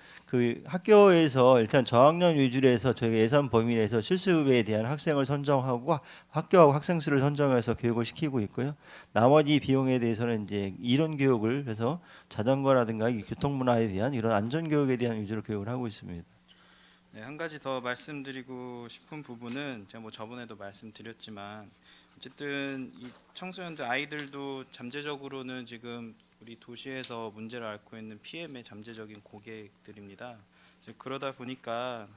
학교에서 일단 저학년 위주로 해서 저희가 예산 범위 내에서 실습에 대한 학생을 선정하고 학교하고 학생 수를 선정해서 교육을 시키고 있고요. 나머지 비용에 대해서는 이제 이론 교육을 해서 자전거라든가 교통 문화에 대한 이런 안전 교육에 대한 위주로 교육을 하고 있습니다. 네, 한 가지 더 말씀드리고 싶은 부분은 제가 뭐 저번에도 말씀드렸지만 어쨌든 이 청소년들 아이들도 잠재적으로는 지금 우리 도시에서 문제를 앓고 있는 PM의 잠재적인 고객들입니다. 이제 그러다 보니까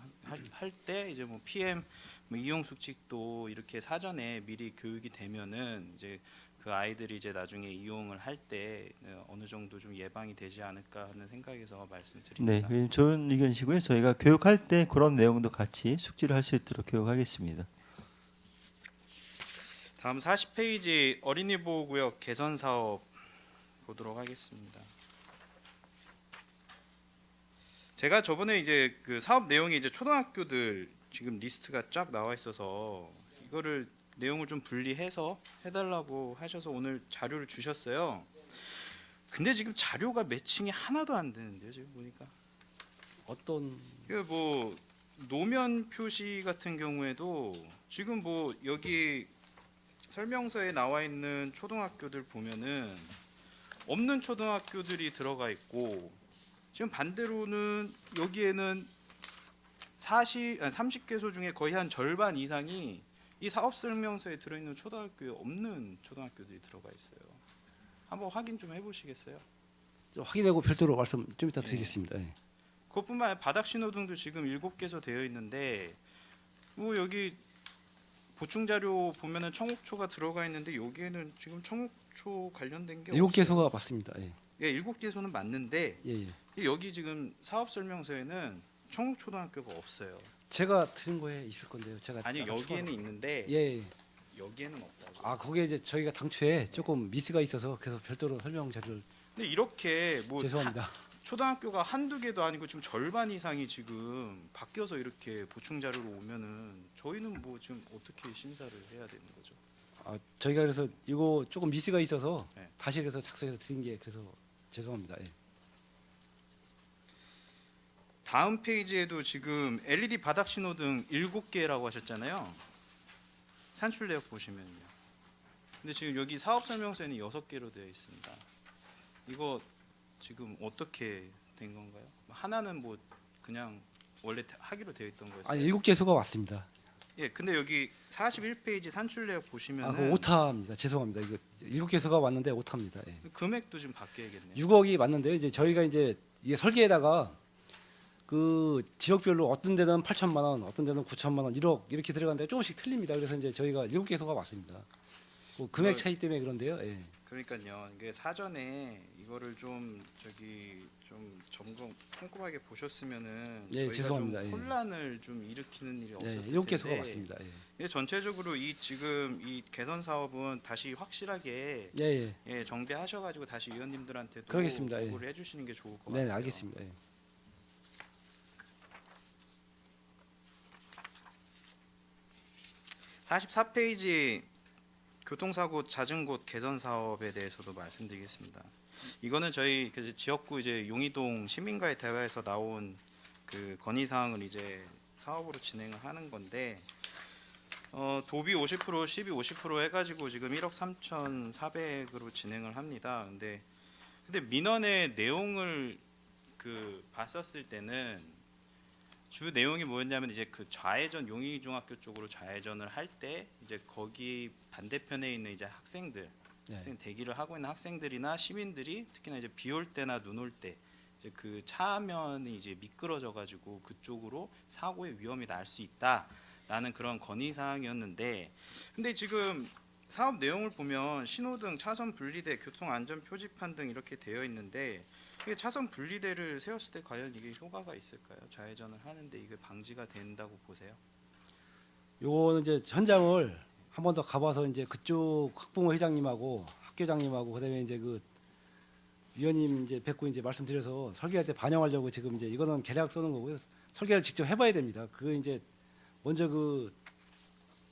할 때 이제 뭐 PM 이용 수칙도 이렇게 사전에 미리 교육이 되면은 이제 그 아이들이 이제 나중에 이용을 할 때 어느 정도 좀 예방이 되지 않을까 하는 생각에서 말씀드립니다. 네, 좋은 의견이시고요. 저희가 교육할 때 그런 내용도 같이 숙지를 할 수 있도록 교육하겠습니다. 다음 40페이지 어린이 보호구역 개선 사업 보도록 하겠습니다. 제가 저번에 이제 그 사업 내용이 이제 초등학교들 지금 리스트가 쫙 나와 있어서 이거를 내용을 좀 분리해서 해달라고 하셔서 오늘 자료를 주셨어요. 근데 지금 자료가 매칭이 하나도 안 되는데요. 지금 보니까 어떤 뭐 노면 표시 같은 경우에도 지금 뭐 여기 설명서에 나와 있는 초등학교들 보면은 없는 초등학교들이 들어가 있고 지금 반대로는 여기에는 30개소 중에 거의 한 절반 이상이 이 사업 설명서에 들어있는 초등학교에 없는 초등학교들이 들어가 있어요. 한번 확인 좀 해보시겠어요? 좀 확인하고 별도로 말씀 좀 이따 드리겠습니다. 예. 그것뿐만 아니라 바닥 신호등도 지금 7개소 되어 있는데 뭐 여기 보충 자료 보면은 청옥초가 들어가 있는데 여기에는 지금 청옥초 관련된 게 7개소가 맞습니다. 예. 예, 7개소는 맞는데 예, 예. 여기 지금 사업 설명서에는 청옥초등학교가 없어요. 제가 드린 거에 있을 건데요. 제가 아니 아까 여기에는 추가로- 있는데 예, 예. 여기에는 없다고. 아 거기에 이제 저희가 당초에 조금 미스가 있어서 그래서 별도로 설명 자료를 근데 이렇게 뭐 죄송합니다. 초등학교가 한두 개도 아니고 지금 절반 이상이 지금 바뀌어서 이렇게 보충 자료로 오면은 저희는 뭐 지금 어떻게 심사를 해야 되는 거죠? 아 저희가 그래서 이거 조금 미스가 있어서 네. 다시 그래서 작성해서 드린 게 그래서 죄송합니다. 예. 다음 페이지에도 지금 LED 바닥 신호등 7개라고 하셨잖아요. 산출 내역 보시면요. 근데 지금 여기 사업 설명서에는 6개로 되어 있습니다. 이거 지금 어떻게 된 건가요? 하나는 뭐 그냥 원래 하기로 되어 있던 거였어요. 아니 7개소가 맞습니다. 예, 근데 여기 41페이지 산출 내역 아 보시면은 그 오타입니다. 죄송합니다. 이거 7개소가 맞는데 오타입니다. 예. 금액도 좀 바뀌어야겠네요. 6억이 맞는데요. 이제 저희가 이제 이게 설계에다가 그 지역별로 어떤 데는 8천만 원, 어떤 데는 9천만 원, 1억 이렇게 들어가는데 조금씩 틀립니다. 그래서 이제 저희가 7개소가 맞습니다. 그 금액 차이 때문에 그런데요. 예. 그러니까요. 이게 사전에 이거를 좀 좀 점검 꼼꼼하게 보셨으면은 예, 저희가 죄송합니다. 좀 예. 혼란을 좀 일으키는 일이 예, 없었을 7개소가 텐데. 맞습니다. 예. 예, 전체적으로 이 지금 이 개선 사업은 다시 확실하게 예, 예. 예, 정비하셔가지고 다시 의원님들한테도 그러겠습니다. 예. 보고를 해주시는 게 좋을 것 네, 같아요. 알겠습니다. 예. 44페이지 교통사고 잦은 곳 개선 사업에 대해서도 말씀드리겠습니다. 이거는 저희 그 지역구 이제 용의동 시민과의 대화에서 나온 그 건의 사항을 이제 사업으로 진행을 하는 건데 도비 50%, 시비 50% 해가지고 지금 1억 3,400으로 진행을 합니다. 근데 민원의 내용을 그 봤었을 때는 주 내용이 뭐였냐면 이제 그 좌회전 용의중학교 쪽으로 좌회전을 할 때 이제 거기 반대편에 있는 이제 학생들 네. 대기를 하고 있는 학생들이나 시민들이 특히나 이제 비 올 때나 눈 올 때 이제 그 차면이 이제 미끄러져 가지고 그쪽으로 사고의 위험이 날 수 있다라는 그런 건의 사항이었는데 근데 지금 사업 내용을 보면 신호등, 차선 분리대, 교통 안전 표지판 등 이렇게 되어 있는데 이게 차선 분리대를 세웠을 때 과연 이게 효과가 있을까요? 좌회전을 하는데 이게 방지가 된다고 보세요? 요거는 이제 현장을 한 번 더 가봐서 이제 그쪽 학부모 회장님하고 학교장님하고 그다음에 이제 그 위원님 이제 뵙고 이제 말씀드려서 설계할 때 반영하려고 지금 이제 이거는 계략 써는 거고요. 설계를 직접 해봐야 됩니다. 그 이제 먼저 그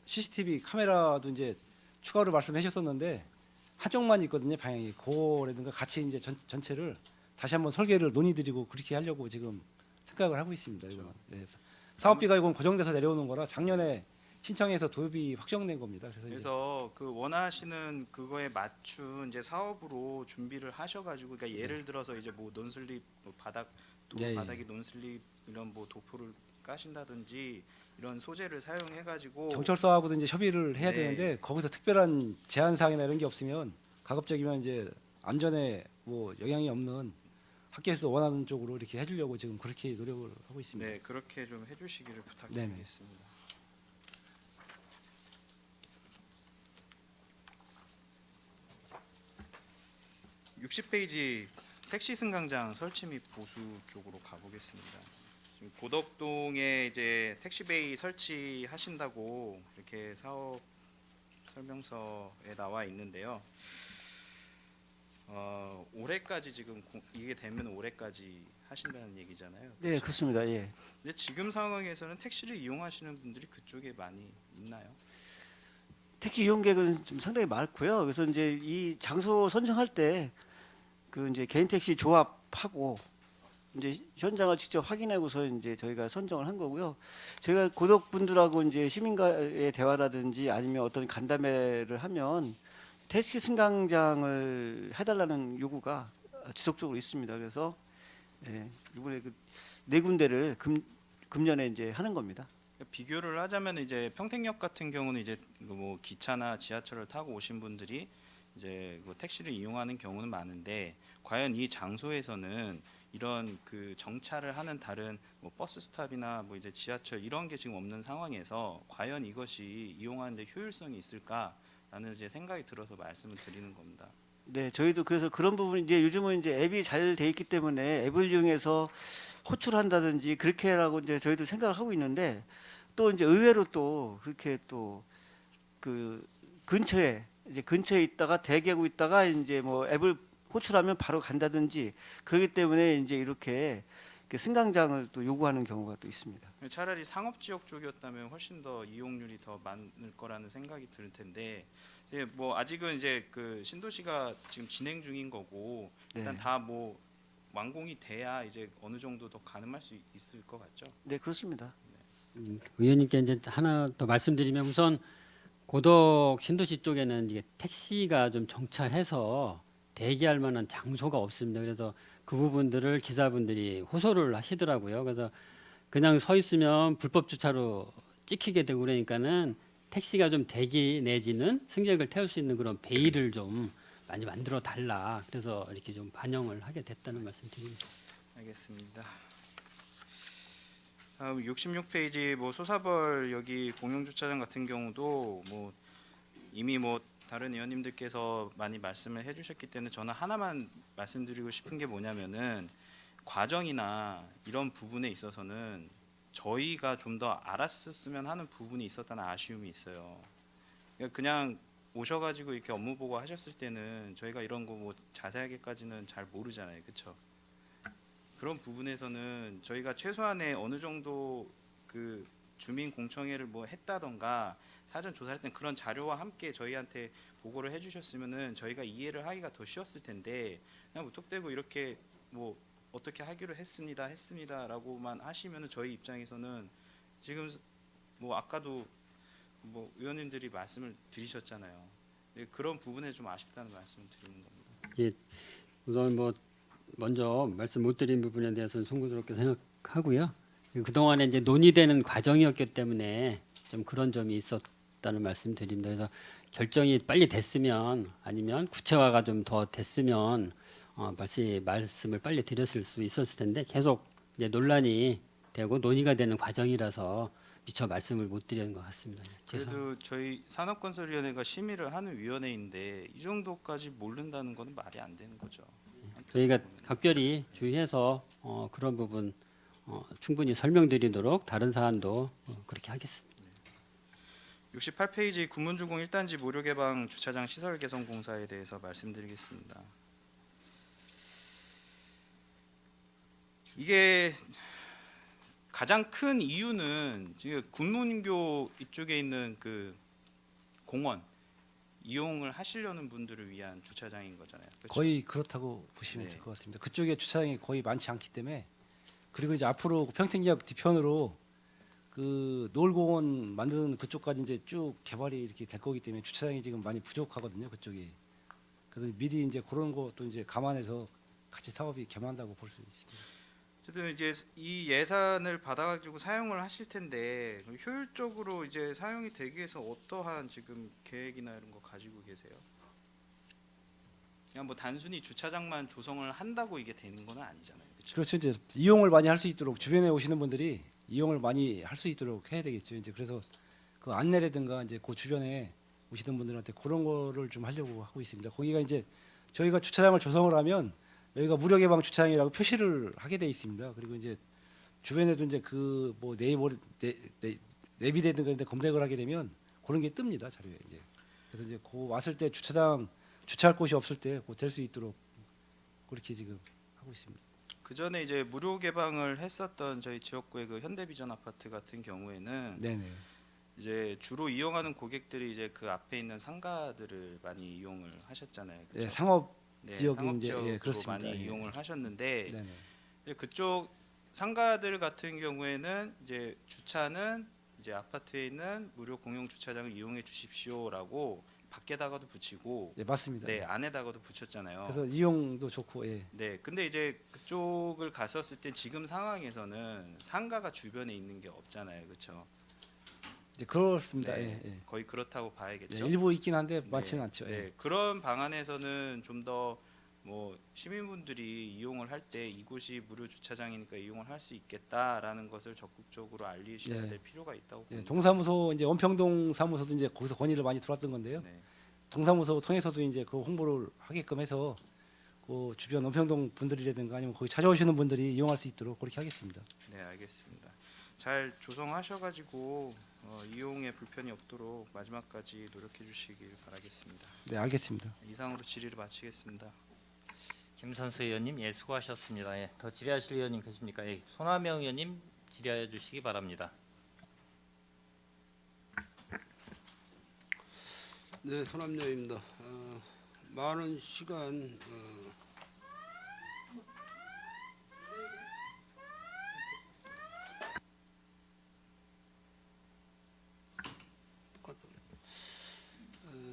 CCTV 카메라도 이제 추가로 말씀하셨었는데 한쪽만 있거든요 방향이. 그거라든가 같이 이제 전체를 다시 한번 설계를 논의드리고 그렇게 하려고 지금 생각을 하고 있습니다. 이거는. 네. 사업비가 이건 고정돼서 내려오는 거라 작년에 신청해서 도입이 확정된 겁니다. 그래서 그 원하시는 그거에 맞춘 이제 사업으로 준비를 하셔가지고 그러니까 예를 들어서 이제 뭐 논슬립 뭐 바닥 예, 예. 바닥에 논슬립 이런 뭐 도포를 까신다든지 이런 소재를 사용해가지고 경찰서하고도 이제 협의를 해야 네. 되는데 거기서 특별한 제한 사항이나 이런 게 없으면 가급적이면 이제 안전에 뭐 영향이 없는 학교에서 원하는 쪽으로 이렇게 해주려고 지금 그렇게 노력을 하고 있습니다. 네 그렇게 좀 해주시기를 부탁드리겠습니다. 60페이지 택시 승강장 설치 및 보수 쪽으로 가보겠습니다. 지금 고덕동에 이제 택시베이 설치하신다고 이렇게 사업 설명서에 나와 있는데요. 올해까지 지금 이게 되면 올해까지 하신다는 얘기잖아요. 네, 그렇습니다. 예. 근데 지금 상황에서는 택시를 이용하시는 분들이 그쪽에 많이 있나요? 택시 이용객은 좀 상당히 많고요. 그래서 이제 이 장소 선정할 때 그 이제 개인 택시 조합하고 이제 현장을 직접 확인하고서 이제 저희가 선정을 한 거고요. 저희가 고독분들하고 이제 시민과의 대화라든지 아니면 어떤 간담회를 하면 택시 승강장을 해달라는 요구가 지속적으로 있습니다. 그래서 이번에 그 네 군데를 금년에 이제 하는 겁니다. 비교를 하자면 이제 평택역 같은 경우는 이제 뭐 기차나 지하철을 타고 오신 분들이 이제 뭐 택시를 이용하는 경우는 많은데 과연 이 장소에서는 이런 그 정차를 하는 다른 뭐 버스 스탑이나 뭐 이제 지하철 이런 게 지금 없는 상황에서 과연 이것이 이용하는데 효율성이 있을까라는 이제 생각이 들어서 말씀을 드리는 겁니다. 네, 저희도 그래서 그런 부분 이제 요즘은 이제 앱이 잘 돼 있기 때문에 앱을 이용해서 호출한다든지 그렇게 하라고 이제 저희도 생각을 하고 있는데 또 이제 의외로 또 그렇게 또 그 근처에 있다가 대기하고 있다가 이제 뭐 앱을 호출하면 바로 간다든지 그렇기 때문에 이제 이렇게 승강장을 또 요구하는 경우가 또 있습니다. 차라리 상업 지역 쪽이었다면 훨씬 더 이용률이 더 많을 거라는 생각이 들 텐데 이제 뭐 아직은 이제 그 신도시가 지금 진행 중인 거고 일단 네. 다 뭐 완공이 돼야 이제 어느 정도 더 가늠할 수 있을 것 같죠. 네, 그렇습니다. 의원님께 이제 하나 더 말씀드리면 우선 고덕 신도시 쪽에는 이게 택시가 좀 정차해서 대기할 만한 장소가 없습니다. 그래서 그 부분들을 기사분들이 호소를 하시더라고요. 그래서 그냥 서 있으면 불법 주차로 찍히게 되고 그러니까는 택시가 좀 대기 내지는 승객을 태울 수 있는 그런 베일을 좀 많이 만들어 달라. 그래서 이렇게 좀 반영을 하게 됐다는 말씀 드립니다. 알겠습니다. 다음 66페이지 뭐 소사벌 여기 공영 주차장 같은 경우도 뭐 이미 뭐 다른 의원님들께서 많이 말씀을 해주셨기 때문에 저는 하나만 말씀드리고 싶은 게 뭐냐면은 과정이나 이런 부분에 있어서는 저희가 좀 더 알았었으면 하는 부분이 있었다는 아쉬움이 있어요. 그냥 오셔가지고 이렇게 업무 보고 하셨을 때는 저희가 이런 거 뭐 자세하게까지는 잘 모르잖아요, 그렇죠? 그런 부분에서는 저희가 최소한의 어느 정도 그 주민 공청회를 뭐 했다던가 사전 조사할 때는 그런 자료와 함께 저희한테 보고를 해주셨으면은 저희가 이해를 하기가 더 쉬웠을 텐데 그냥 무턱대고 이렇게 뭐 어떻게 하기로 했습니다라고만 하시면은 저희 입장에서는 지금 뭐 아까도 뭐 의원님들이 말씀을 드리셨잖아요. 그런 부분에 좀 아쉽다는 말씀을 드리는 겁니다. 우선 뭐 먼저 말씀 못 드린 부분에 대해서는 송구스럽게 생각하고요. 그동안에 이제 논의되는 과정이었기 때문에 좀 그런 점이 있었다는 말씀 드립니다. 그래서 결정이 빨리 됐으면 아니면 구체화가 좀 더 됐으면 말씀을 빨리 드렸을 수 있었을 텐데 계속 이제 논란이 되고 논의가 되는 과정이라서 미처 말씀을 못 드리는 것 같습니다. 그래도 저희 산업건설위원회가 심의를 하는 위원회인데 이 정도까지 모른다는 것은 말이 안 되는 거죠. 저희가 각별히 주의해서 그런 부분 충분히 설명드리도록 다른 사안도 그렇게 하겠습니다. 68페이지 군문주공 1단지 무료 개방 주차장 시설 개선 공사에 대해서 말씀드리겠습니다. 이게 가장 큰 이유는 지금 군문교 이쪽에 있는 그 공원 이용을 하시려는 분들을 위한 주차장인 거잖아요. 그렇죠? 거의 그렇다고 보시면 네. 될 것 같습니다. 그쪽에 주차장이 거의 많지 않기 때문에 그리고 이제 앞으로 평택역 뒤편으로 그 노을공원 만드는 그쪽까지 이제 쭉 개발이 이렇게 될 거기 때문에 주차장이 지금 많이 부족하거든요. 그쪽이. 그래서 미리 이제 그런 것도 이제 감안해서 같이 사업이 겸한다고 볼 수 있습니다. 어쨌든 이제 이 예산을 받아가지고 사용을 하실 텐데 효율적으로 이제 사용이 되기 위해서 어떠한 지금 계획이나 이런 거 가지고 계세요? 그냥 뭐 단순히 주차장만 조성을 한다고 이게 되는 건 아니잖아요. 그렇죠? 그렇죠. 이제 이용을 많이 할 수 있도록 주변에 오시는 분들이 이용을 많이 할 수 있도록 해야 되겠죠. 이제 그래서 그 안내라든가 이제 그 주변에 오시는 분들한테 그런 거를 좀 하려고 하고 있습니다. 거기가 이제 저희가 주차장을 조성을 하면 여기가 무료 개방 주차장이라고 표시를 하게 돼 있습니다. 그리고 이제 주변에도 이제 그 뭐 내비라든가 검색을 하게 되면 그런 게 뜹니다. 자료에 이제. 그래서 이제 그 왔을 때 주차장 주차할 곳이 없을 때 될 수 있도록 그렇게 지금 하고 있습니다. 그 전에 이제 무료 개방을 했었던 저희 지역구의 그 현대비전 아파트 같은 경우에는 네네. 이제 주로 이용하는 고객들이 이제 그 앞에 있는 상가들을 많이 이용을 하셨잖아요. 네, 그렇죠? 상업 네, 지역이 상업 이제, 지역으로 예, 그렇습니다. 많이 예. 이용을 하셨는데 네네. 그쪽 상가들 같은 경우에는 이제 주차는 이제 아파트에 있는 무료 공용 주차장을 이용해 주십시오라고 밖에다가도 붙이고 네, 맞습니다. 네 안에다가도 붙였잖아요. 그래서 이용도 좋고 예. 네, 근데 이제 그쪽을 갔었을 때 지금 상황에서는 상가가 주변에 있는 게 없잖아요, 그렇죠? 이제 그렇습니다. 네, 예, 예. 거의 그렇다고 예, 봐야겠죠. 일부 있긴 한데 네, 많지는 않죠. 예. 네, 그런 방안에서는 좀 더 뭐 시민분들이 이용을 할 때 이곳이 무료 주차장이니까 이용을 할 수 있겠다라는 것을 적극적으로 알리셔야 네. 될 필요가 있다고 예, 봅니다. 동사무소 이제 원평동 사무소도 이제 거기서 건의를 많이 들어왔던 건데요. 네, 동사무소 통해서도 이제 그 홍보를 하게끔 해서 그 주변 원평동 분들이라든가 아니면 거기 찾아오시는 분들이 이용할 수 있도록 그렇게 하겠습니다. 네, 알겠습니다. 잘 조성하셔가지고 이용에 불편이 없도록 마지막까지 노력해 주시길 바라겠습니다. 네, 알겠습니다. 이상으로 질의를 마치겠습니다. 김선수 의원님 예 수고하셨습니다. 예, 더 질의하실 의원님 계십니까? 예, 손화명 의원님 질의하여 주시기 바랍니다. 네, 손함녀입니다. 많은 시간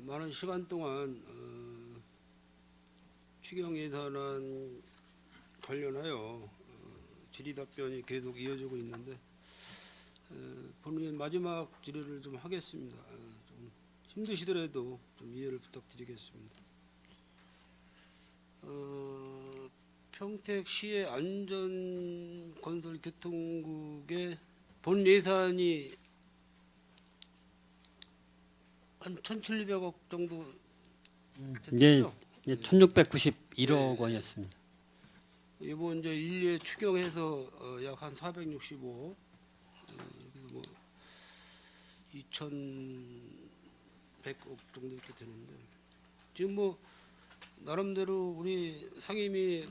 많은 시간 동안 추경 예산안 관련하여 질의 답변이 계속 이어지고 있는데 본인 마지막 질의를 좀 하겠습니다. 좀 힘드시더라도 좀 이해를 부탁드리겠습니다. 평택시의 안전건설교통국의 본 예산이 한 1,700억 정도 이제 됐죠? 1,691억 원이었습니다. 이번 이제 1회 추경해서 약 한 465억, 그래서 뭐 2,100억 정도 이렇게 되는데 지금 뭐 나름대로 우리 상임위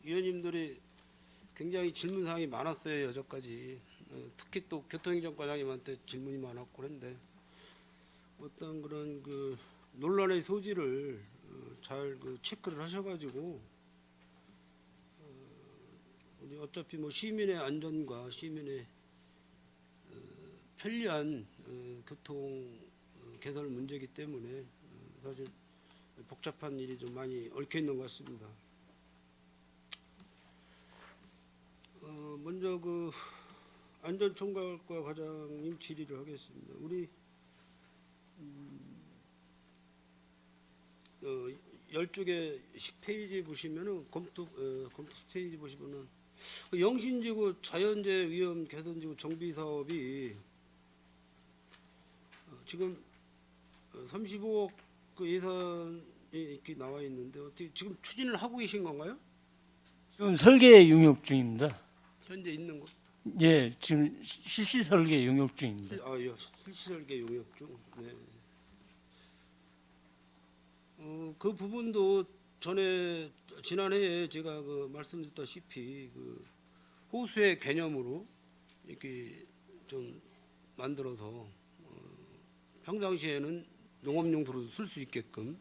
위원님들이 굉장히 질문 사항이 많았어요 여태까지. 특히 또 교통행정과장님한테 질문이 많았고 그런데 어떤 그런 그 논란의 소지를 잘 그 체크를 하셔가지고 우리 어차피 뭐 시민의 안전과 시민의 편리한 교통 개설 문제이기 때문에 사실 복잡한 일이 좀 많이 얽혀 있는 것 같습니다. 먼저 그 안전총괄과 과장님 질의를 하겠습니다. 우리 12개 10페이지 보시면은 검토 10페이지 보시면은 그 영신지구 자연재해 위험 개선지구 정비 사업이 지금 35억 그 예산이 이렇게 나와 있는데 어떻게 지금 추진을 하고 계신 건가요? 지금 설계 용역 중입니다. 현재 있는 거? 예, 지금 실시 설계 용역 중입니다. 예, 실시 설계 용역 중. 네. 그 부분도 전에 지난해에 제가 그 말씀드렸다시피 그 호수의 개념으로 이렇게 좀 만들어서 평상시에는 농업용도로 쓸 수 있게끔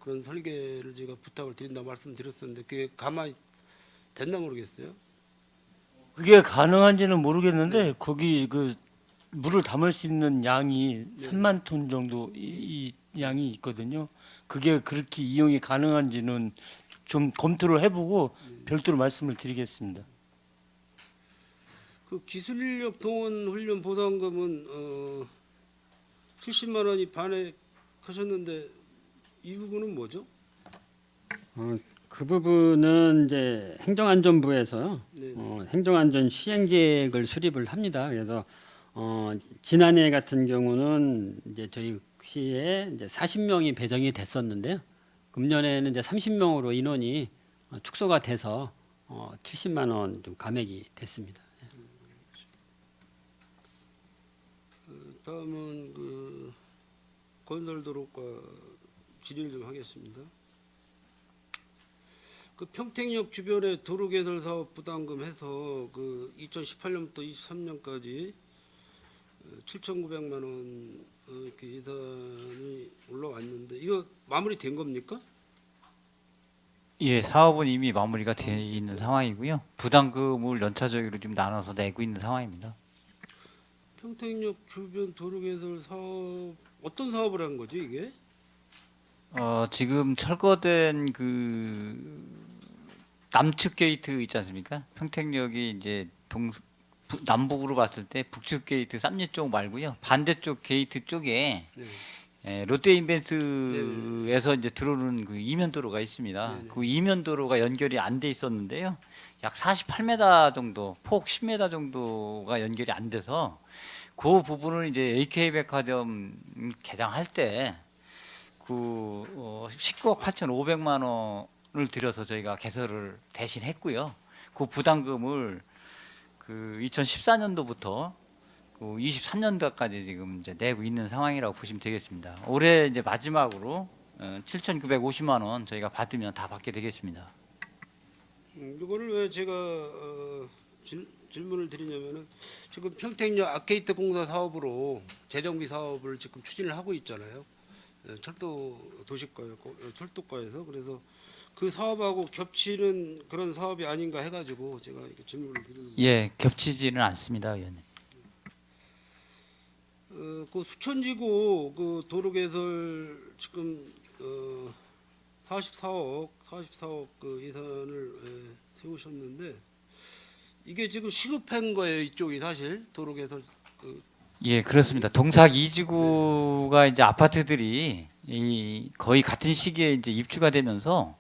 그런 설계를 제가 부탁을 드린다 말씀드렸었는데 그게 가만히 됐나 모르겠어요. 그게 가능한지는 모르겠는데 거기 그 물을 담을 수 있는 양이 3만 톤 정도 이 양이 있거든요. 그게 그렇게 이용이 가능한지는 좀 검토를 해보고 별도로 말씀을 드리겠습니다. 그 기술인력 동원 훈련 보상금은 70만 원이 반액하셨는데 이 부분은 뭐죠? 그 부분은 이제 행정안전부에서 네. 행정안전 시행 계획을 수립을 합니다. 그래서 지난해 같은 경우는 이제 저희 시에 이제 40명이 배정이 됐었는데요. 금년에는 이제 30명으로 인원이 축소가 돼서 70만 원 좀 감액이 됐습니다. 다음은 그 건설도로과 질의를 좀 하겠습니다. 그 평택역 주변의 도로 개설 사업 부담금 해서 그 2018년부터 23년까지 7,900만 원 이렇게 예산이 올라왔는데 이거 마무리된 겁니까? 예, 사업은 이미 마무리가 돼 있는 상황이고요. 부담금을 연차적으로 좀 나눠서 내고 있는 상황입니다. 평택역 주변 도로 개설 사업 어떤 사업을 한 거지 이게? 지금 철거된 그 남측 게이트 있지 않습니까? 평택역이 이제 남북으로 봤을 때 북측 게이트 쌈리 쪽 말고요. 반대쪽 게이트 쪽에 네. 롯데인벤트에서 이제 들어오는 그 이면도로가 있습니다. 네네. 그 이면도로가 연결이 안 돼 있었는데요. 약 48m 정도, 폭 10m 정도가 연결이 안 돼서 그 부분을 이제 AK백화점 개장할 때 그 19억 8,500만 원을 들여서 저희가 개설을 대신 했고요. 그 부담금을 그 2014년도부터 그 23년도까지 지금 이제 내고 있는 상황이라고 보시면 되겠습니다. 올해 이제 마지막으로 7,950만 원 저희가 받으면 다 받게 되겠습니다. 이거를 왜 제가 질문을 드리냐면은 지금 평택역 아케이트 공사 사업으로 재정비 사업을 지금 추진을 하고 있잖아요. 철도 철도과에서 그래서 그 사업하고 겹치는 그런 사업이 아닌가 해가지고 제가 이렇게 질문을 드리는 거예요. 예, 겹치지는 않습니다, 의원님. 그 수천지구 그 도로 개설 지금 44억 그 예산을 세우셨는데 이게 지금 시급한 거예요 이쪽이 사실 도로 개설 예, 그렇습니다. 동삭 2지구가 이제 아파트들이 거의 같은 시기에 이제 입주가 되면서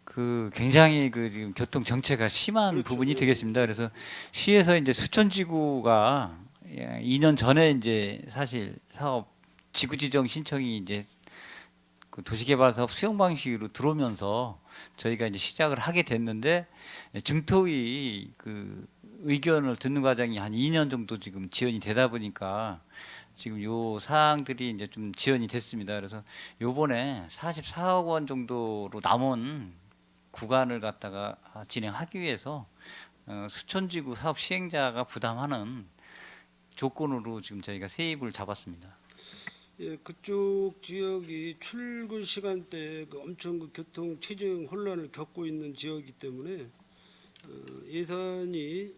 그 굉장히 그 지금 교통 정체가 심한 그렇죠. 부분이 되겠습니다. 그래서 시에서 이제 수천지구가 2년 전에 이제 사실 사업 지구 지정 신청이 이제 그 도시개발사업 수용 방식으로 들어오면서 저희가 이제 시작을 하게 됐는데 중토위 그 의견을 듣는 과정이 한 2년 정도 지금 지연이 되다 보니까 지금 요 사항들이 이제 좀 지연이 됐습니다. 그래서 요번에 44억 원 정도로 남은 구간을 갖다가 진행하기 위해서 수천지구 사업 시행자가 부담하는 조건으로 지금 저희가 세입을 잡았습니다. 예, 그쪽 지역이 출근 시간대에 그 엄청 그 교통 체증 혼란을 겪고 있는 지역이기 때문에 예산이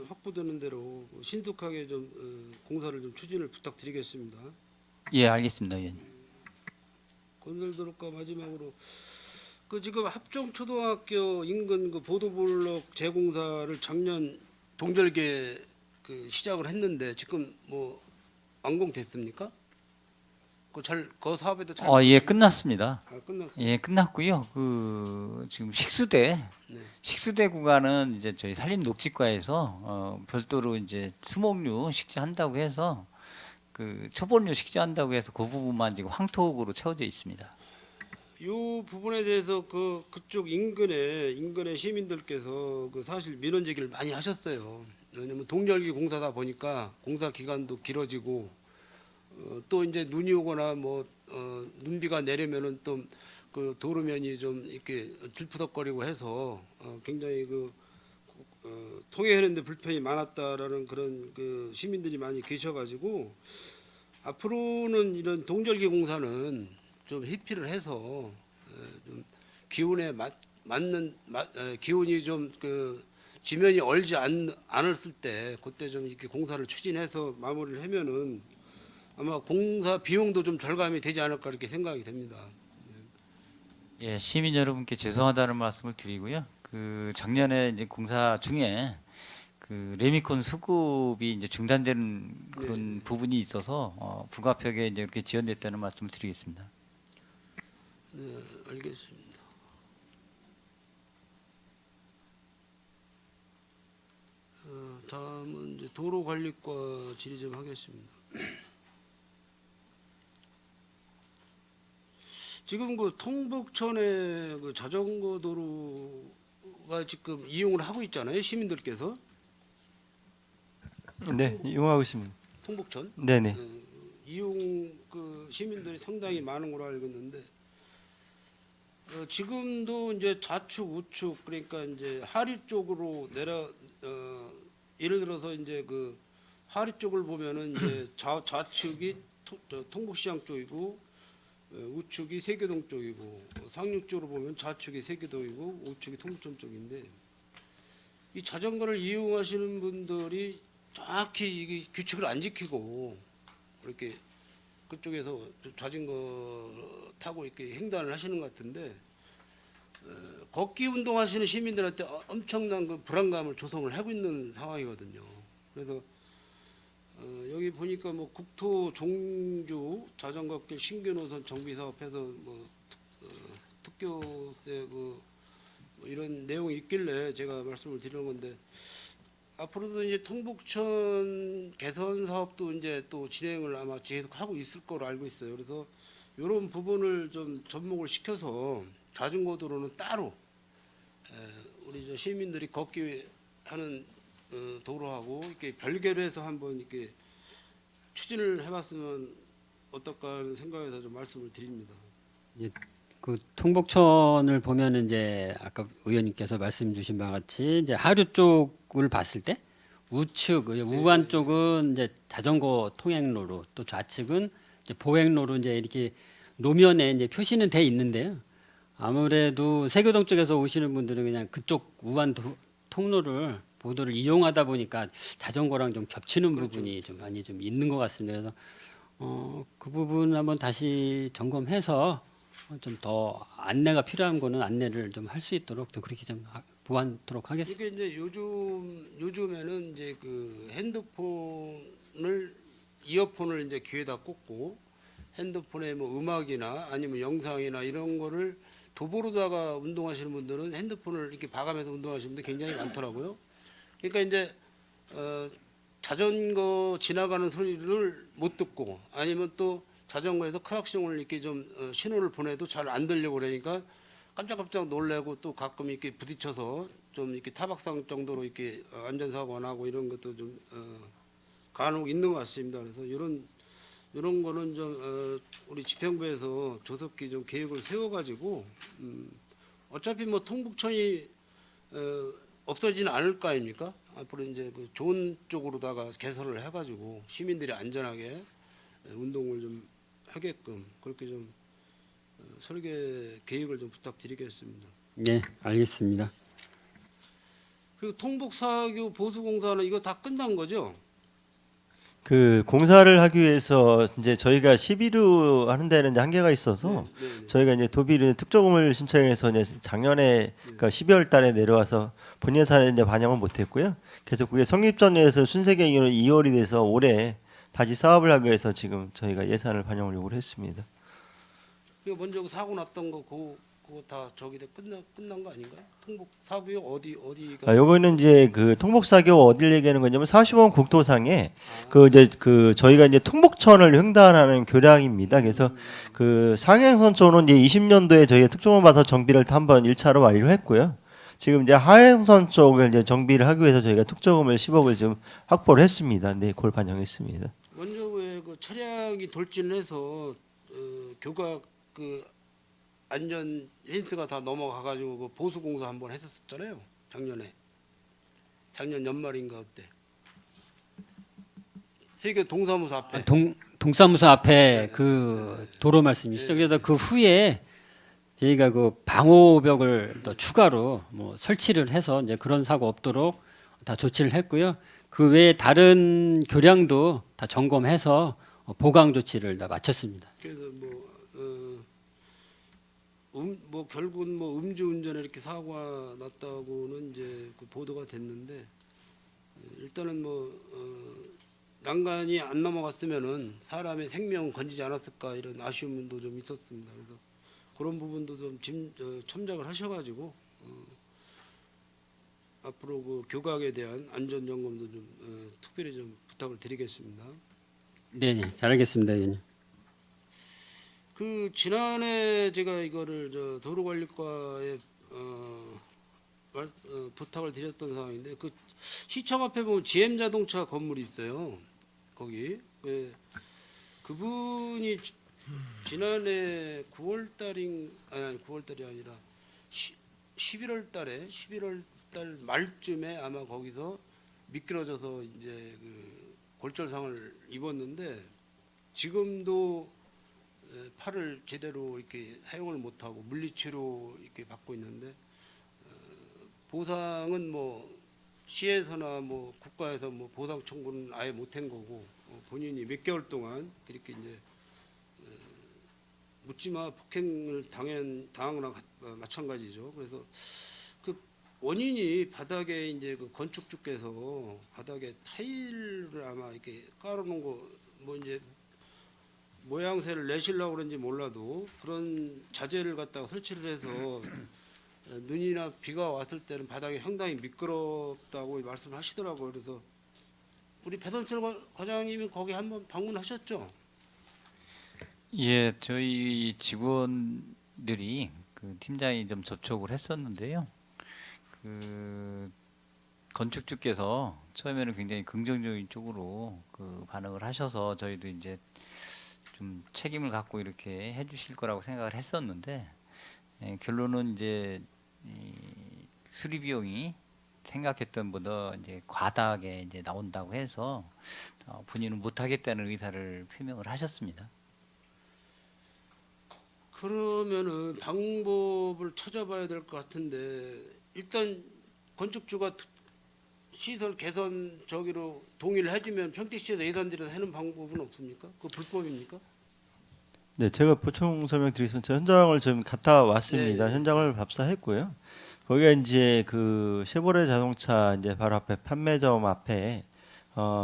확보되는 대로 신속하게 좀 공사를 좀 추진을 부탁드리겠습니다. 예, 알겠습니다, 의원님. 건설도로과 마지막으로 그 지금 합정초등학교 인근 그 보도블록 재공사를 작년 동절기에 그 시작을 했는데 지금 뭐 완공됐습니까? 그 사업에도 잘 예, 끝났습니다. 끝났어요. 예, 끝났고요. 그 지금 식수대 구간은 이제 저희 산림녹지과에서 별도로 이제 수목류 식재한다고 해서 그 초본류 식재한다고 해서 그 부분만 지금 황토으로 채워져 있습니다. 이 부분에 대해서 그쪽 인근의 시민들께서 그 사실 민원 제기를 많이 하셨어요. 왜냐면 동절기 공사다 보니까 공사 기간도 길어지고 또 이제 눈이 오거나 뭐 눈비가 내리면은 또 그 도로면이 좀 이렇게 들푸덕거리고 해서 굉장히 통행하는데 불편이 많았다라는 그런 그 시민들이 많이 계셔가지고 앞으로는 이런 동절기 공사는 좀 회피를 해서 좀 기온에 맞는 기온이 좀 그 지면이 얼지 않았을 때 그때 좀 이렇게 공사를 추진해서 마무리를 하면은 아마 공사 비용도 좀 절감이 되지 않을까 이렇게 생각이 됩니다. 예, 시민 여러분께 죄송하다는 말씀을 드리고요. 그 작년에 이제 공사 중에 그 레미콘 수급이 이제 중단되는 그런 부분이 있어서 불가피하게 이제 이렇게 지연됐다는 말씀을 드리겠습니다. 네, 알겠습니다. 다음은 이제 도로관리과 질의 좀 하겠습니다. 지금 그 통북천의 그 자전거 도로가 지금 이용을 하고 있잖아요, 시민들께서. 네, 이용하고 있습니다. 통북천. 네네. 이용 그 시민들이 상당히 많은 걸로 알고 있는데 지금도 이제 좌측 우측 그러니까 이제 하리 쪽으로 예를 들어서 이제 그 하리 쪽을 보면은 이제 좌측이 통북시장 쪽이고 우측이 세계동 쪽이고 상륙적으로 보면 좌측이 세계동이고 우측이 통북천 쪽인데 이 자전거를 이용하시는 분들이 정확히 이게 규칙을 안 지키고 이렇게 그쪽에서 자전거 타고 이렇게 횡단을 하시는 것 같은데 걷기 운동하시는 시민들한테 엄청난 그 불안감을 조성을 하고 있는 상황이거든요. 그래서 여기 보니까 뭐 국토 종주 자전거길 신규 노선 정비 사업해서 뭐 특교세 뭐 이런 내용이 있길래 제가 말씀을 드리는 건데 앞으로도 이제 통북천 개선 사업도 이제 또 진행을 아마 계속 하고 있을 거로 알고 있어요. 그래서 이런 부분을 좀 접목을 시켜서 자전거 도로는 따로 우리 저 시민들이 걷기 하는 도로하고 이렇게 별개로 해서 한번 이렇게 추진을 해봤으면 어떨까 하는 생각에서 좀 말씀을 드립니다. 그 통북천을 보면 이제 아까 의원님께서 말씀 주신 바와 같이 이제 하류 쪽을 봤을 때 우측 우안 쪽은 이제 자전거 통행로로 또 좌측은 이제 보행로로 이제 이렇게 노면에 이제 표시는 돼 있는데요. 아무래도 세교동 쪽에서 오시는 분들은 그냥 그쪽 우안 통로를 보도를 이용하다 보니까 자전거랑 좀 겹치는 부분이 좀 많이 좀 있는 것 같습니다. 그래서 그 부분 한번 다시 점검해서 좀 더 안내가 필요한 거는 안내를 좀 할 수 있도록 좀 그렇게 좀 보완토록 하겠습니다. 이게 이제 요즘에는 이제 그 핸드폰을 이어폰을 이제 귀에다 꽂고 핸드폰에 뭐 음악이나 아니면 영상이나 이런 거를 도보로다가 운동하시는 분들은 핸드폰을 이렇게 봐가면서 운동하시는 분들 굉장히 많더라고요. 그러니까 이제 자전거 지나가는 소리를 못 듣고 아니면 또 자전거에서 크락션을 이렇게 좀 신호를 보내도 잘 안 들려고 그러니까 깜짝깜짝 놀래고 또 가끔 이렇게 부딪혀서 좀 이렇게 타박상 정도로 이렇게 안전사고 안 하고 이런 것도 좀 간혹 있는 것 같습니다. 그래서 이런 거는 좀 우리 집행부에서 조속히 좀 계획을 세워가지고 어차피 뭐 통북천이 없어지는 않을 거 아닙니까? 앞으로 이제 그 좋은 쪽으로다가 개선을 해가지고 시민들이 안전하게 운동을 좀 하게끔 그렇게 좀 설계 계획을 좀 부탁드리겠습니다. 네, 알겠습니다. 그리고 통북사교 보수공사는 이거 다 끝난 거죠? 그 공사를 하기 위해서 이제 저희가 11호 하는 데는 이제 한계가 있어서 네. 저희가 이제 도비를 특조금을 신청해서 이제 작년에 그러니까 12월 달에 내려와서 본 예산에 이제 반영을 못 했고요. 그래서 그게 성립전에서 순세계획으로 2월이 돼서 올해 다시 사업을 하기 위해서 지금 저희가 예산을 반영을 요구를 했습니다. 그 먼저 사고 났던 거 그거 다 저기 끝난 거 아닌가요? 통북 사구역 어디가? 요거는 이제 그 통북사교 어딜 얘기하는 거냐면 40원 국토상에 그 이제 그 저희가 이제 통북천을 횡단하는 교량입니다. 그래서 그 상행선 쪽은 이제 20년도에 저희가 특종을 봐서 정비를 한번 1차로 완료했고요. 지금 이제 하행선 쪽을 이제 정비를 하기 위해서 저희가 특조금을 10억을 좀 확보를 했습니다. 네, 그걸 반영했습니다. 먼저 왜 그 차량이 돌진해서 교각 그 안전 힌트가 다 넘어가가지고 그 보수공사 한번 했었잖아요. 작년 연말인가 그때 세계 동사무소 앞에. 동사무소 앞에 그 도로 말씀이시죠. 그래서 그 후에 저희가 그 방호벽을 더 추가로 뭐 설치를 해서 이제 그런 사고 없도록 다 조치를 했고요. 그 외에 다른 교량도 다 점검해서 보강 조치를 다 마쳤습니다. 그래서 뭐 결국은 뭐 음주운전에 이렇게 사고가 났다고는 이제 그 보도가 됐는데 일단은 뭐 난간이 안 넘어갔으면은 사람의 생명 건지지 않았을까 이런 아쉬움도 좀 있었습니다. 그래서 그런 부분도 좀 첨작을 하셔가지고 앞으로 그 교각에 대한 안전 점검도 좀 특별히 좀 부탁을 드리겠습니다. 네, 잘하겠습니다, 의원님. 그 지난해 제가 이거를 저 도로관리과에 부탁을 드렸던 상황인데 그 시청 앞에 보면 GM 자동차 건물이 있어요. 거기 그분이 지난해 9월달이 아니라 11월 달 말쯤에 아마 거기서 미끄러져서 이제 그 골절상을 입었는데 지금도 팔을 제대로 이렇게 사용을 못하고 물리치료 이렇게 받고 있는데 보상은 뭐 시에서나 뭐 국가에서 뭐 보상 청구는 아예 못한 거고 본인이 몇 개월 동안 이렇게 이제 묻지마 폭행을 당한 거나 마찬가지죠. 그래서 그 원인이 바닥에 이제 그 건축주께서 바닥에 타일을 아마 이렇게 깔아놓은 거 뭐 이제 모양새를 내시려고 그런지 몰라도 그런 자재를 갖다가 설치를 해서 눈이나 비가 왔을 때는 바닥이 상당히 미끄럽다고 말씀하시더라고요. 그래서 우리 배선철 과장님이 거기 한번 방문하셨죠? 예, 저희 직원들이 그 팀장이 좀 접촉을 했었는데요. 그 건축주께서 처음에는 굉장히 긍정적인 쪽으로 그 반응을 하셔서 저희도 이제 좀 책임을 갖고 이렇게 해주실 거라고 생각을 했었는데 결론은 이제 이 수리 비용이 생각했던 보다 이제 과다하게 이제 나온다고 해서 본인은 못하겠다는 의사를 표명을 하셨습니다. 그러면은 방법을 찾아봐야 될 것 같은데 일단 건축주가 시설 개선 저기로 동의를 해주면 평택시에서 예산들여서 하는 방법은 없습니까? 그거 불법입니까? 네, 제가 보충 설명드리겠습니다. 저 현장을 좀 갔다 왔습니다. 네. 현장을 답사했고요. 거기가 이제 그 쉐보레 자동차 이제 바로 앞에 판매점 앞에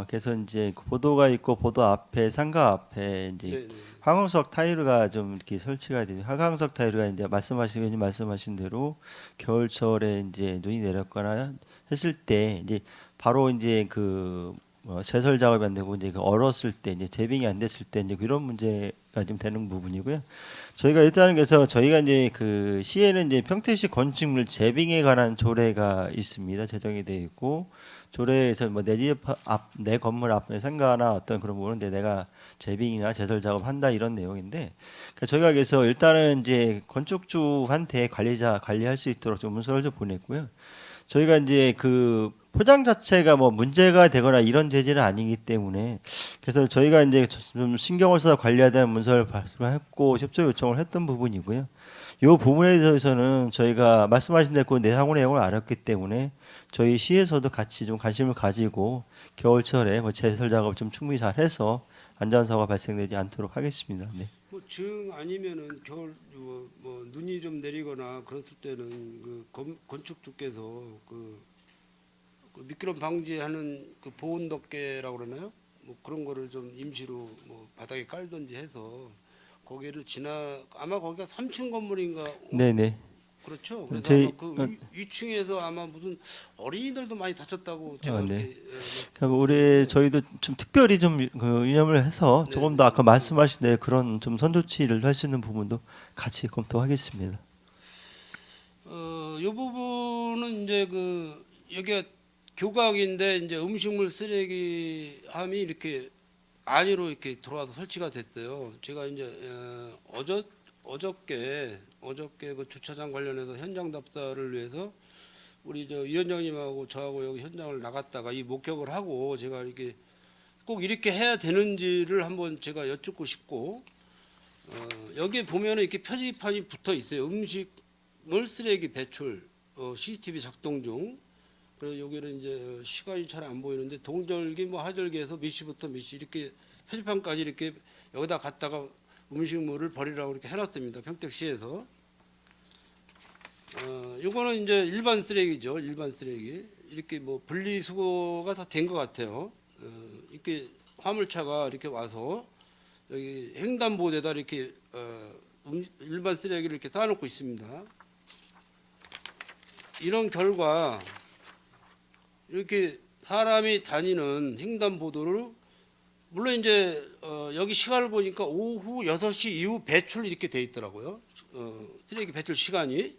그래서 이제 보도가 있고 보도 앞에 상가 앞에 이제 네, 네. 화강석 타일가 좀 이렇게 설치가 되죠. 화강석 타일가 이제 말씀하신 대로 겨울철에 이제 눈이 내렸거나 했을 때 이제 바로 이제 그 제설 작업이 안 되고 이제 그 얼었을 때 이제 재빙이 안 됐을 때 이제 그런 문제가 좀 되는 부분이고요. 저희가 일단은 그래서 저희가 이제 그 시에는 이제 평택시 건축물 재빙에 관한 조례가 있습니다. 제정이 되어 있고 조례에서 뭐 내 집 앞 내 건물 앞에 상가나 어떤 그런 부분인데 내가 재빙이나 제설 작업한다 이런 내용인데 그러니까 저희가 그래서 일단은 이제 건축주한테 관리할 수 있도록 좀 문서를 좀 보냈고요. 저희가 이제 그 포장 자체가 뭐 문제가 되거나 이런 재질은 아니기 때문에 그래서 저희가 이제 좀 신경을 써서 관리해야 되는 문서를 발송했고 협조 요청을 했던 부분이고요. 이 부분에 대해서는 저희가 말씀하신 대로 그 내상호 내용을 알았기 때문에 저희 시에서도 같이 좀 관심을 가지고 겨울철에 뭐 제설 작업 좀 충분히 잘해서 안전사고가 발생되지 않도록 하겠습니다. 네. 뭐 정 아니면은 겨울 뭐 눈이 좀 내리거나 그랬을 때는 그 건축주께서 그 미끄럼 방지하는 그 보온 덮개라고 그러나요? 뭐 그런 거를 좀 임시로 뭐 바닥에 깔든지 해서 거기를 아마 거기가 3층 건물인가? 네네. 그렇죠. 그래서 저희- 아마 그 위층에서 아마 무슨 어린이들도 많이 다쳤다고 제가 네. 이렇게 그럼 올해 저희도 좀 특별히 좀 그 유념을 해서 네, 조금 더 아까 말씀하신 대 그런 좀 선조치를 할 수 있는 부분도 같이 검토하겠습니다. 이 부분은 이제 그 여기가 교각인데 이제 음식물 쓰레기함이 이렇게 안으로 이렇게 들어와서 설치가 됐어요. 제가 이제 어저께 그 주차장 관련해서 현장 답사를 위해서 우리 저 위원장님하고 저하고 여기 현장을 나갔다가 이 목격을 하고 제가 이렇게 꼭 이렇게 해야 되는지를 한번 제가 여쭙고 싶고 여기 보면은 이렇게 표지판이 붙어 있어요. 음식물 쓰레기 배출 CCTV 작동 중. 그래서 여기는 이제 시간이 잘 안 보이는데 동절기 뭐 하절기에서 몇 시부터 몇 시 이렇게 표지판까지 이렇게 여기다 갖다가 음식물을 버리라고 이렇게 해놨습니다. 평택시에서. 요거는 이제 일반 쓰레기죠. 일반 쓰레기. 이렇게 뭐 분리수거가 다 된 것 같아요. 이렇게 화물차가 이렇게 와서 여기 횡단보도에다 이렇게 일반 쓰레기를 이렇게 쌓아놓고 있습니다. 이런 결과 이렇게 사람이 다니는 횡단보도를 물론 이제 여기 시간을 보니까 오후 6시 이후 배출 이렇게 돼 있더라고요. 쓰레기 배출 시간이.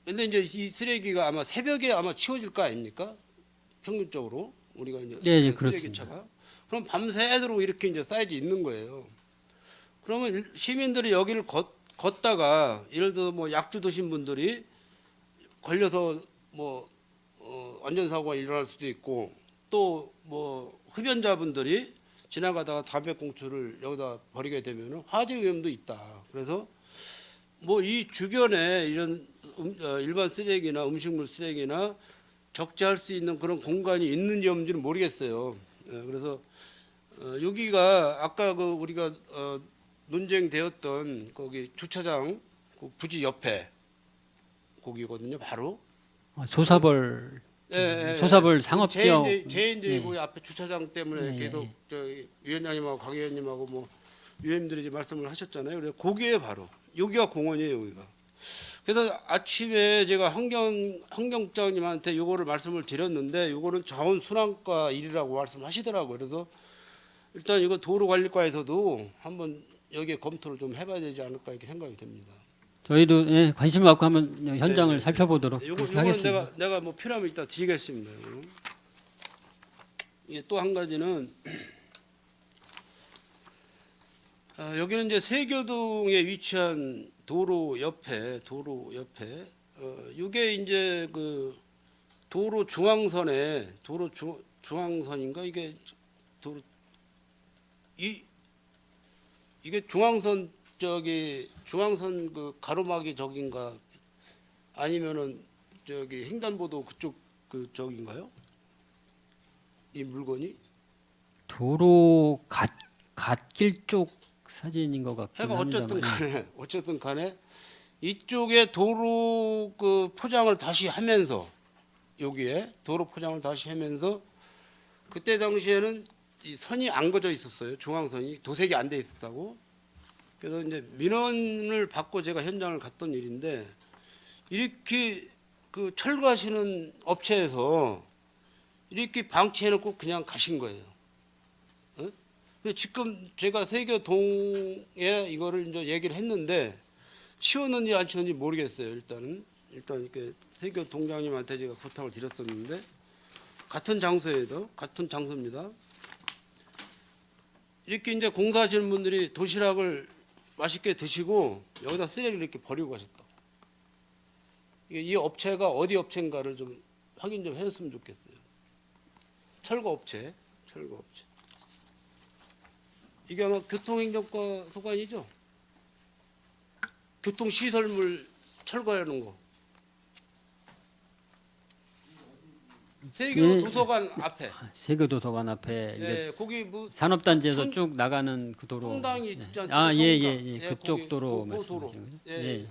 근데 이제 이 쓰레기가 아마 새벽에 아마 치워질 거 아닙니까? 평균적으로 우리가 이제 네, 쓰레기차가. 그럼 밤새도록 이렇게 이제 쌓여져 있는 거예요. 그러면 시민들이 여기를 걷다가 예를 들어 뭐 약주 드신 분들이 걸려서 뭐 안전사고가 일어날 수도 있고 또 뭐 흡연자분들이 지나가다가 담배꽁초를 여기다 버리게 되면 화재 위험도 있다. 그래서 뭐 이 주변에 이런 일반 쓰레기나 음식물 쓰레기나 적재할 수 있는 그런 공간이 있는지 없는지는 모르겠어요. 그래서 여기가 아까 그 우리가 논쟁되었던 거기 주차장 그 부지 옆에 거기거든요. 바로 소사벌 예, 예, 소사벌 예. 상업지역 제인제 예. 그 앞에 주차장 때문에 예, 계속 예. 저 위원장님하고 강 의원님하고 뭐 위원님들이 이제 말씀을 하셨잖아요. 그래서 거기에 바로 여기가 공원이에요. 여기가. 그래서 아침에 제가 환경장님한테 요거를 말씀을 드렸는데 요거는 자원순환과 일이라고 말씀하시더라고요. 그래서 일단 이거 도로관리과에서도 한번 여기에 검토를 좀 해봐야 되지 않을까 이렇게 생각이 됩니다. 저희도 예, 관심을 갖고 한번 현장을 네. 살펴보도록 요거는 하겠습니다. 내가 뭐 필요하면 이따 드리겠습니다. 요거는. 이게 또 한 가지는 여기는 이제 세교동에 위치한 도로 옆에 이게 이제 그 도로 중앙선에 중앙선인가 이게 도로 이게 중앙선 중앙선 그 가로막이 저긴가 아니면은 저기 횡단보도 그쪽 그 저긴가요? 이 물건이 도로 갓길 쪽 사진인 것 같긴 해가 합니다만. 어쨌든 간에 이쪽에 도로 그 포장을 다시 하면서 여기에 도로 포장을 다시 하면서 그때 당시에는 이 선이 안 그어져 있었어요. 중앙선이 도색이 안 돼 있었다고. 그래서 이제 민원을 받고 제가 현장을 갔던 일인데 이렇게 그 철거하시는 업체에서 이렇게 방치해놓고 그냥 가신 거예요. 어? 근데 지금 제가 세교동에 이거를 이제 얘기를 했는데 치웠는지 안 치웠는지 모르겠어요. 일단 이렇게 세교동장님한테 제가 부탁을 드렸었는데 같은 장소입니다. 이렇게 이제 공사하시는 분들이 도시락을 맛있게 드시고 여기다 쓰레기를 이렇게 버리고 가셨다. 이 업체가 어디 업체인가를 좀 확인 좀 해줬으면 좋겠어요. 철거업체. 이게 아마 교통행정과 소관이죠? 교통시설물 철거하는 거. 세교 예. 도서관 앞에. 세교도서관 앞에 이게 예, 거기 뭐 산업단지에서 통- 쭉 나가는 그 도로. 통당이 네. 있지 않습니까? 아, 예, 통당. 예. 예, 그쪽 거기, 도로 그 도로. 말씀하시는 거죠? 예. 예.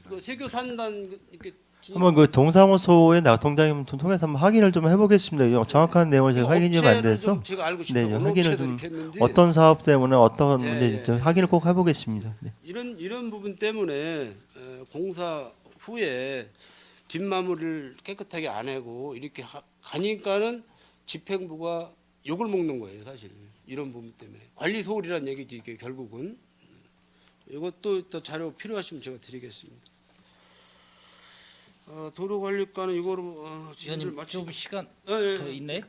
그 세교 산단 이렇게 한번 그 동사무소에 동장님 통해서 한번 확인을 좀 해보겠습니다. 이 정확한 내용을 제가 확인이 좀 안 업체를 돼서 좀 제가 알고 네, 싶어요. 어느 확인을 업체들이 좀 있겠는지. 어떤 사업 때문에 어떤 예, 문제인지 좀 예, 확인을 꼭 해보겠습니다. 네. 이런 부분 때문에 공사 후에 뒷마무리를 깨끗하게 안 하고 이렇게 가니까는 집행부가 욕을 먹는 거예요, 사실. 이런 부분 때문에 관리 소홀이란 얘기지 이게 결국은. 이것도 또 자료 필요하시면 제가 드리겠습니다. 도로관리과는 이거로 질의를 위원님 마치고. 좀 시간 예. 더 있네?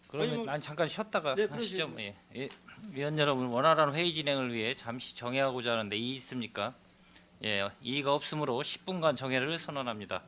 그러면 아니, 뭐- 난 잠깐 쉬었다가 네, 하시죠. 그러시죠. 예. 위원 여러분, 원활한 회의 진행을 위해 잠시 정회하고자 하는데 이의 있습니까? 예, 이의가 없으므로 10분간 정회를 선언합니다.